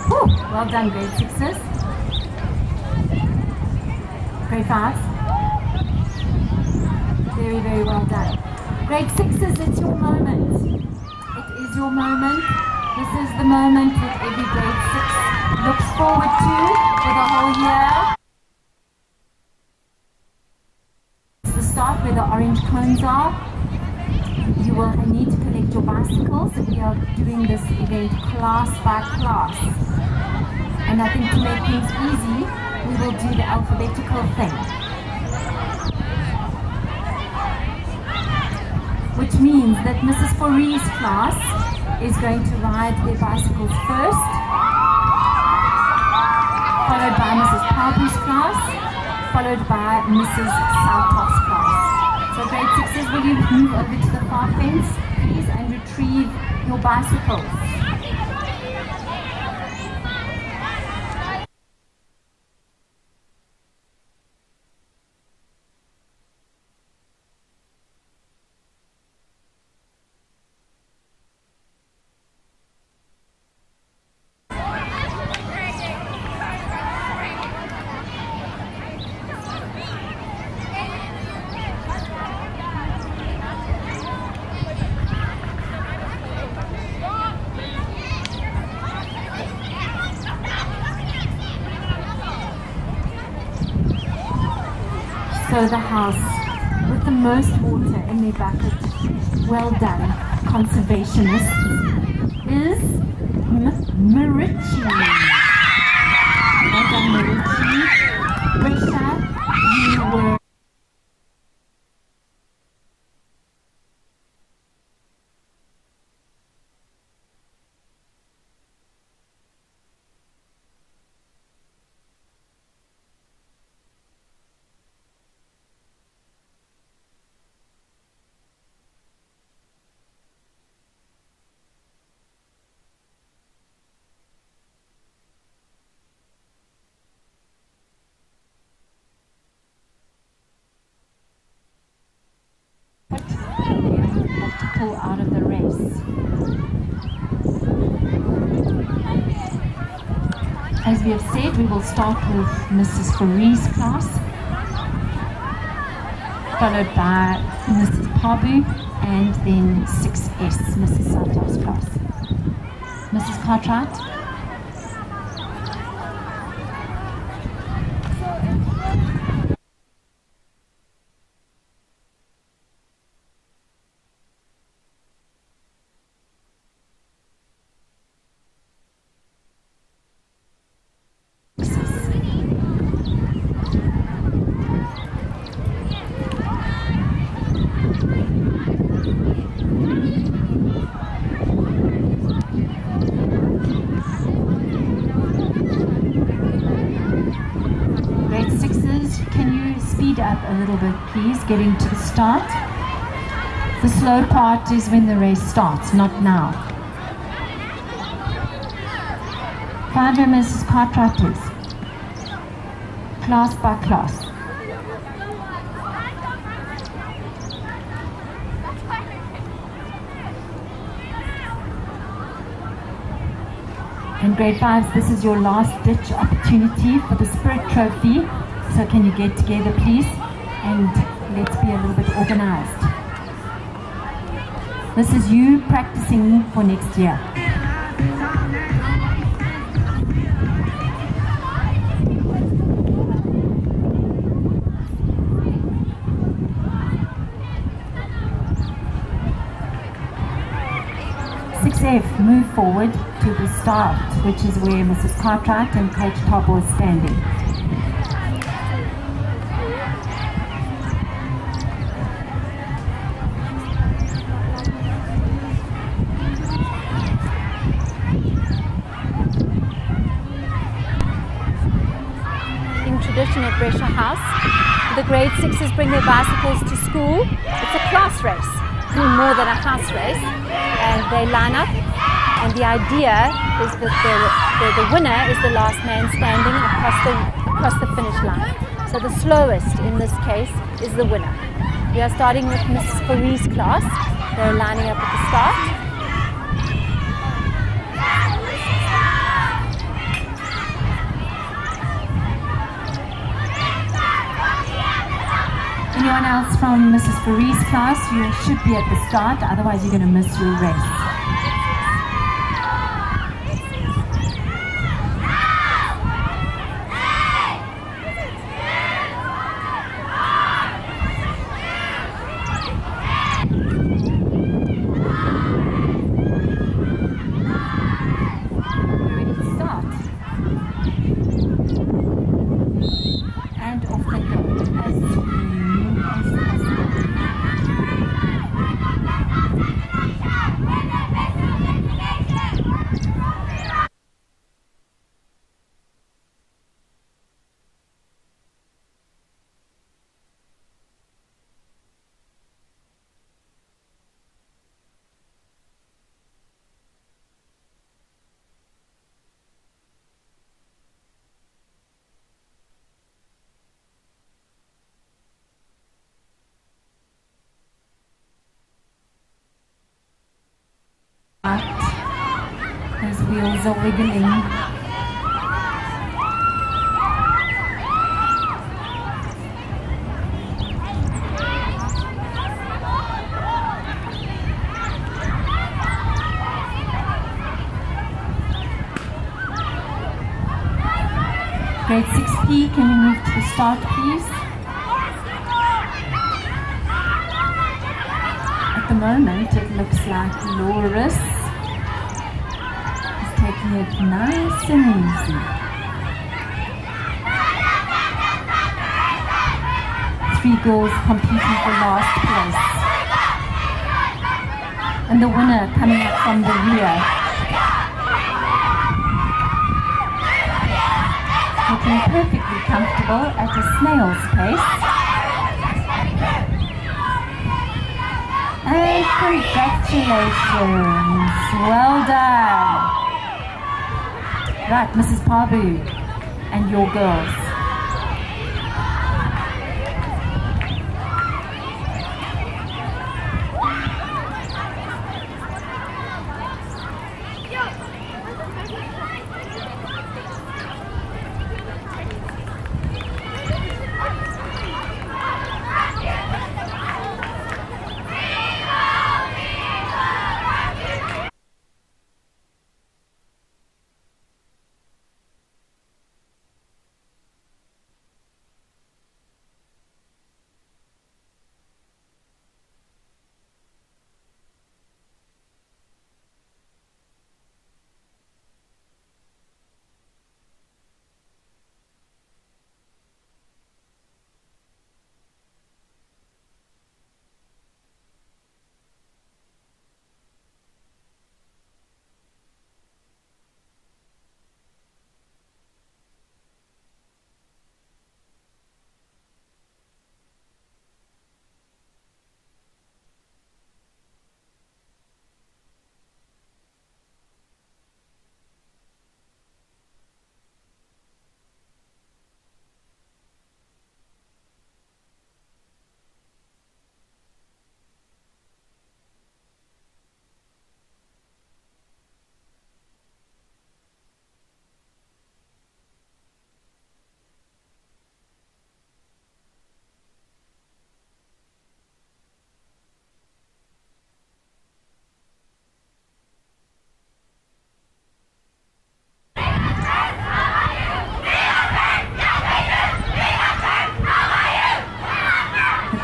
S5: Whew, well done, grade 6s. Grade 5s. Very, very well done. Grade 6s, it's your moment. It is your moment. This is the moment that every grade 6 looks forward to for the whole year. It's the start where the orange cones are. You will need to collect your bicycles. We are doing this event class by class. And I think to make things easy, we will do the alphabetical thing. Which means that Mrs. Forie's class is going to ride their bicycles first, followed by Mrs. Pabu's class, followed by Mrs. Saltoff's class. So grade 6s, will you move over to the far fence, please, and retrieve your bicycles. So the house with the most water in their bucket, well done, conservationists, is Marichi. Well done, Marichi. Risha, you were... pull out of the race. As we have said, we will start with Mrs. Forie's class, followed by Mrs. Pabu, and then 6S, Mrs. Saltoff's class. Mrs. Cartwright. Up a little bit, please, getting to the start. The slow part is when the race starts, not now. 5 Mrs. Cartwright is class by class. And grade 5s, this is your last ditch opportunity for the Spirit Trophy. So can you get together, please, and let's be a little bit organized. This is you practicing for next year. F, move forward to the start, which is where Mrs. Cartwright and Coach Tobo is standing.
S1: Tradition at Brescia House. The grade 6s bring their bicycles to school. It's a class race, more than a house race, and they line up, and the idea is that the winner is the last man standing across the finish line. So the slowest in this case is the winner. We are starting with Mrs. Forie's class. They're lining up at the start.
S5: Anyone else from Mrs. Farie's class? You should be at the start, otherwise you're going to miss your race. We're ready to start. And off they go. As smooth as possible. Those wheels are wiggling. Grade 6P, can we move to the start, please? At the moment, it looks like Loris is taking it nice and easy. 3 girls competing for last place. And the winner coming up from the rear. Looking perfectly comfortable at a snail's pace. And congratulations, well done. Right, Mrs. Parbu and your girls.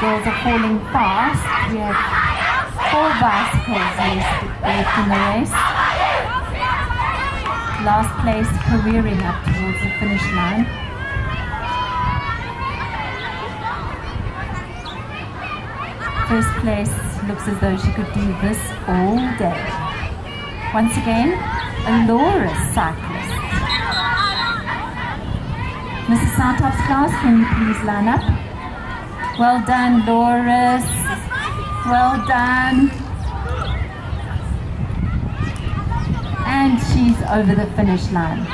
S5: Girls are falling fast. We have 4 bicycles left in the race. Last place careering up towards the finish line. First place looks as though she could do this all day. Once again, a Laura cyclist. Mrs. Santop's class, can you please line up? Well done, Loris. Well done. And she's over the finish line.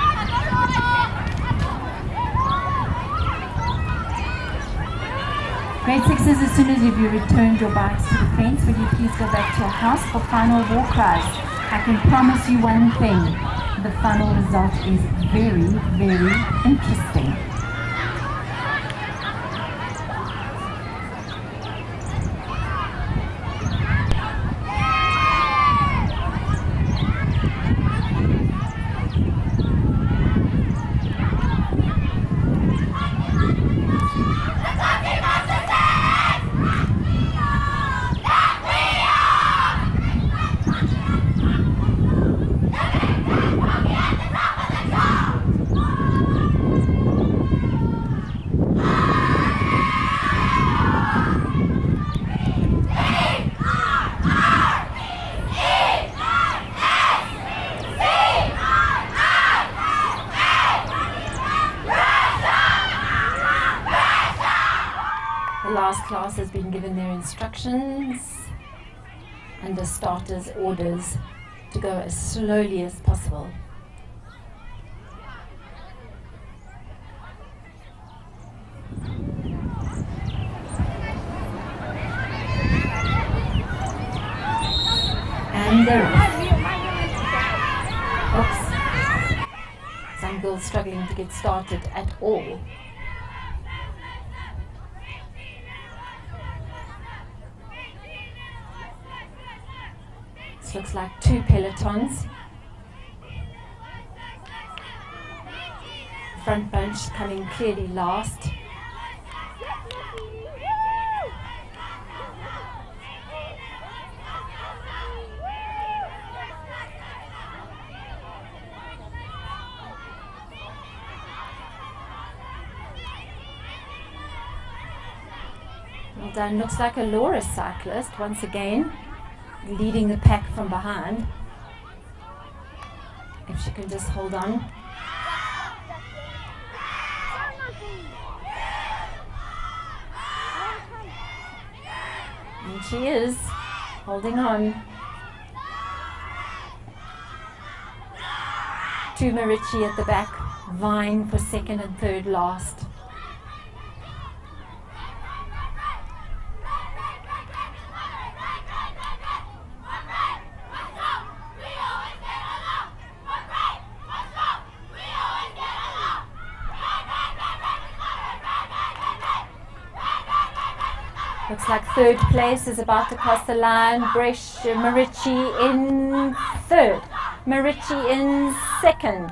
S5: Grade Grade 6s, as soon as you've returned your bikes to the fence, will you please go back to your house for final war cries? I can promise you one thing, the final result is very, very interesting.
S1: The last class has been given their instructions under starters orders to go as slowly as possible. And they're off. Oops. Some girls struggling to get started at all. This looks like two pelotons. Front bunch coming clearly last. Well done. Looks like a Laura cyclist once again, leading the pack from behind. If she can just hold on. And she is holding on. To Marici at the back, vying for second and third last. Looks like third place is about to cross the line. Marici in third. Marici in second.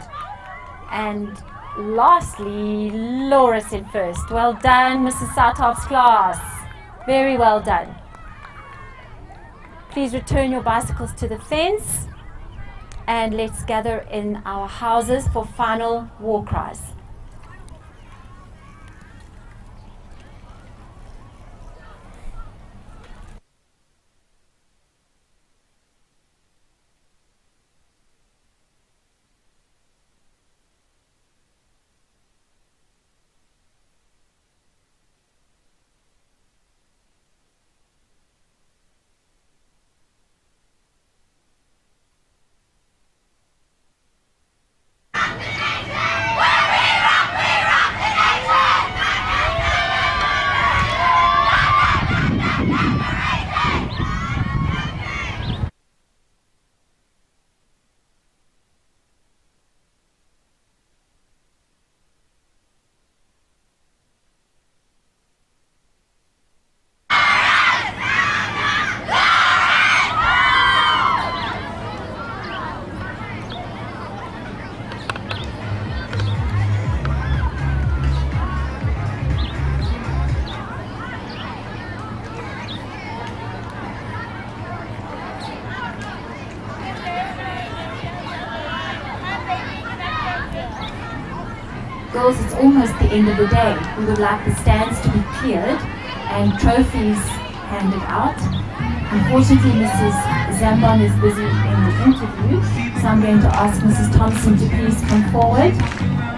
S1: And lastly, Loris in first. Well done, Mrs. Southhoff's class. Very well done. Please return your bicycles to the fence. And let's gather in our houses for final war cries.
S5: Girls, it's almost the end of the day. We would like the stands to be cleared and trophies handed out. Unfortunately, Mrs. Zambon is busy in the interview, so I'm going to ask Mrs. Thompson to please come forward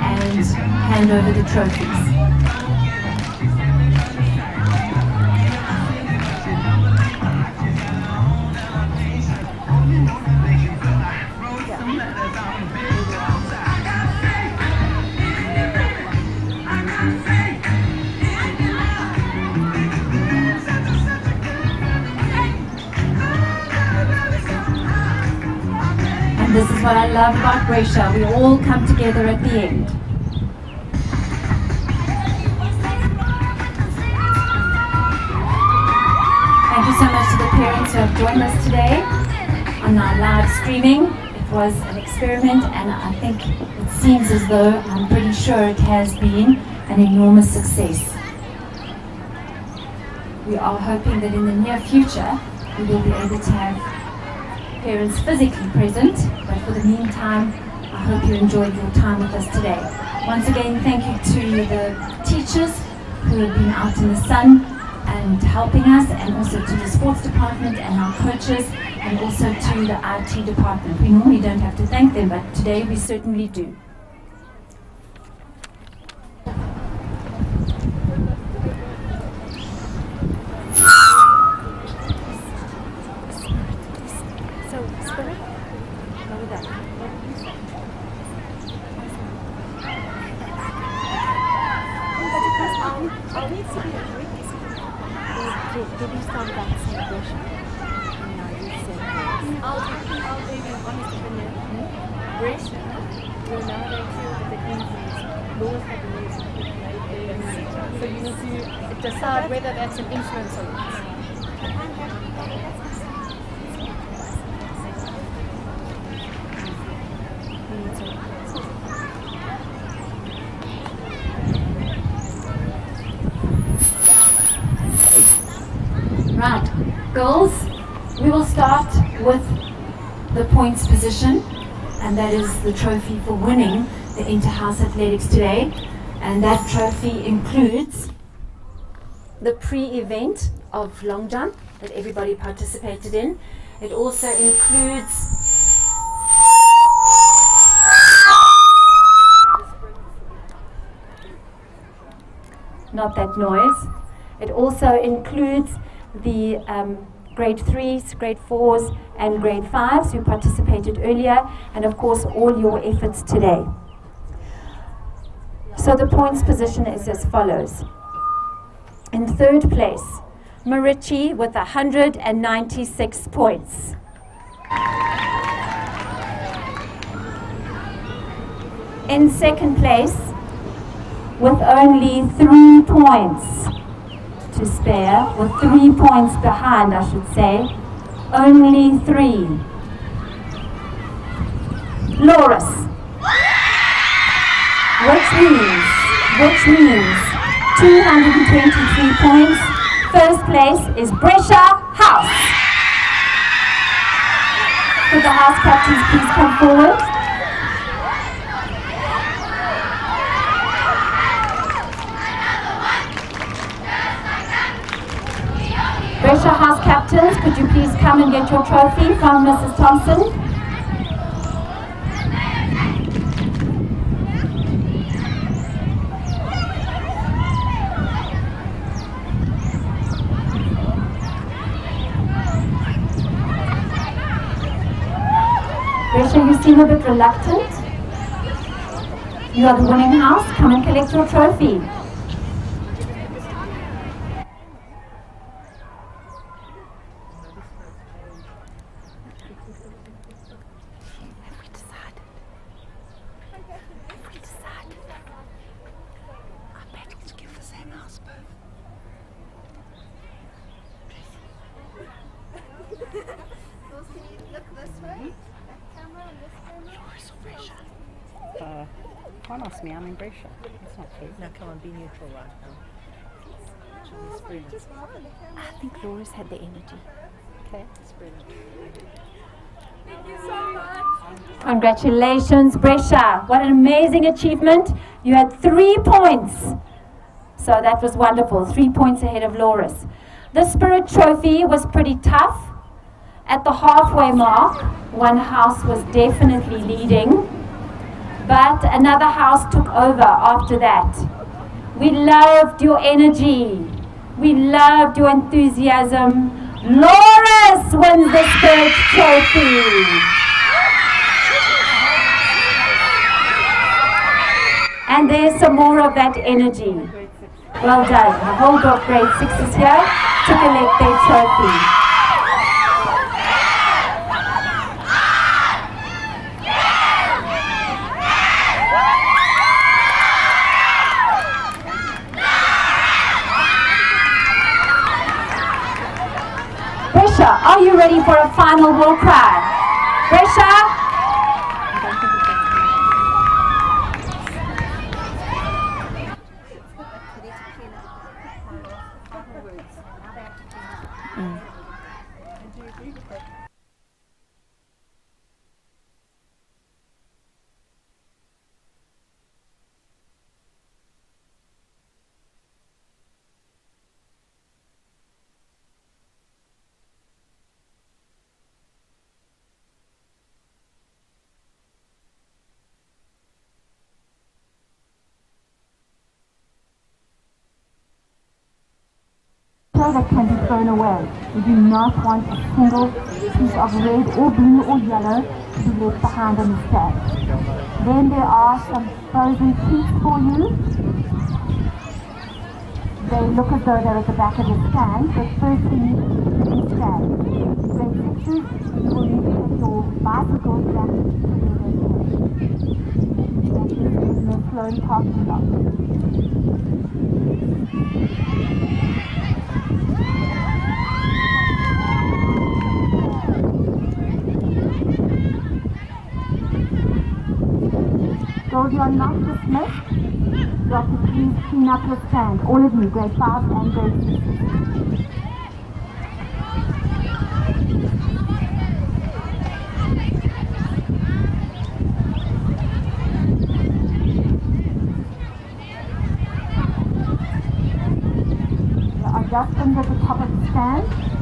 S5: and hand over the trophies. this is what I love about Brescia. We all come together at the end. Thank you so much to the parents who have joined us today on our live streaming. It was an experiment, and I think it seems as though, I'm pretty sure it has been an enormous success. We are hoping that in the near future we will be able to have parents physically present, but for the meantime I hope you enjoyed your time with us today. Once again, thank you to the teachers who have been out in the sun and helping us, and also to the sports department and our coaches, and also to the IT department. We normally don't have to thank them, but today we certainly do.
S1: So, Spirit, go with that. I'll need to be Did you start that celebration? No, you said I'll do the honest opinion. Brescia will nowadays feel that the influence laws have the rules. So you need to decide whether that's an influence or not.
S5: Right, girls, we will start with the points position, and that is the trophy for winning the Inter-House Athletics today. And that trophy includes the pre-event of long jump that everybody participated in. It also includes not that noise. It also includes the grade 3s, grade 4s and grade 5s who participated earlier, and of course all your efforts today. So the points position is as follows. In third place, Marichi with 196 points. In second place, with only 3 points to spare, with 3 points behind, I should say, only 3. Loris, which means 223 points. First place is Brescia House. Could the house captains please come forward? Brescia House captains, could you please come and get your trophy from Mrs. Thompson? Brescia, you seem a bit reluctant. You are the winning house. Come and collect your trophy.
S8: Can't ask me, I'm in Brescia. It's not fair.
S4: Now come on, be neutral right now. Should we spread it?
S1: I think Loris had the energy.
S4: Okay, spread it.
S3: Thank you so much.
S5: Congratulations, Brescia. What an amazing achievement. You had 3 points. So that was wonderful. 3 points ahead of Loris. The Spirit Trophy was pretty tough. At the halfway mark, one house was definitely leading, but another house took over after that. We loved your energy. We loved your enthusiasm. Loris wins the Spirit Trophy. And there's some more of that energy. Well done. The whole of grade 6 is here to collect their trophy. for a final war cry. Pressure. That can be thrown away. We do not want a single piece of red or blue or yellow to be left behind on the stand. Then there are some frozen treats for you. They look as though they're at the back of the stand, but first we need to stand. Grade 6s, you will need to take your bicycles back to the that is in the Sloan parking lot. Those who are not dismissed, you have to please clean up your stand. All of you, grade 5 and grade 6. There are dustbins at the top of the stand.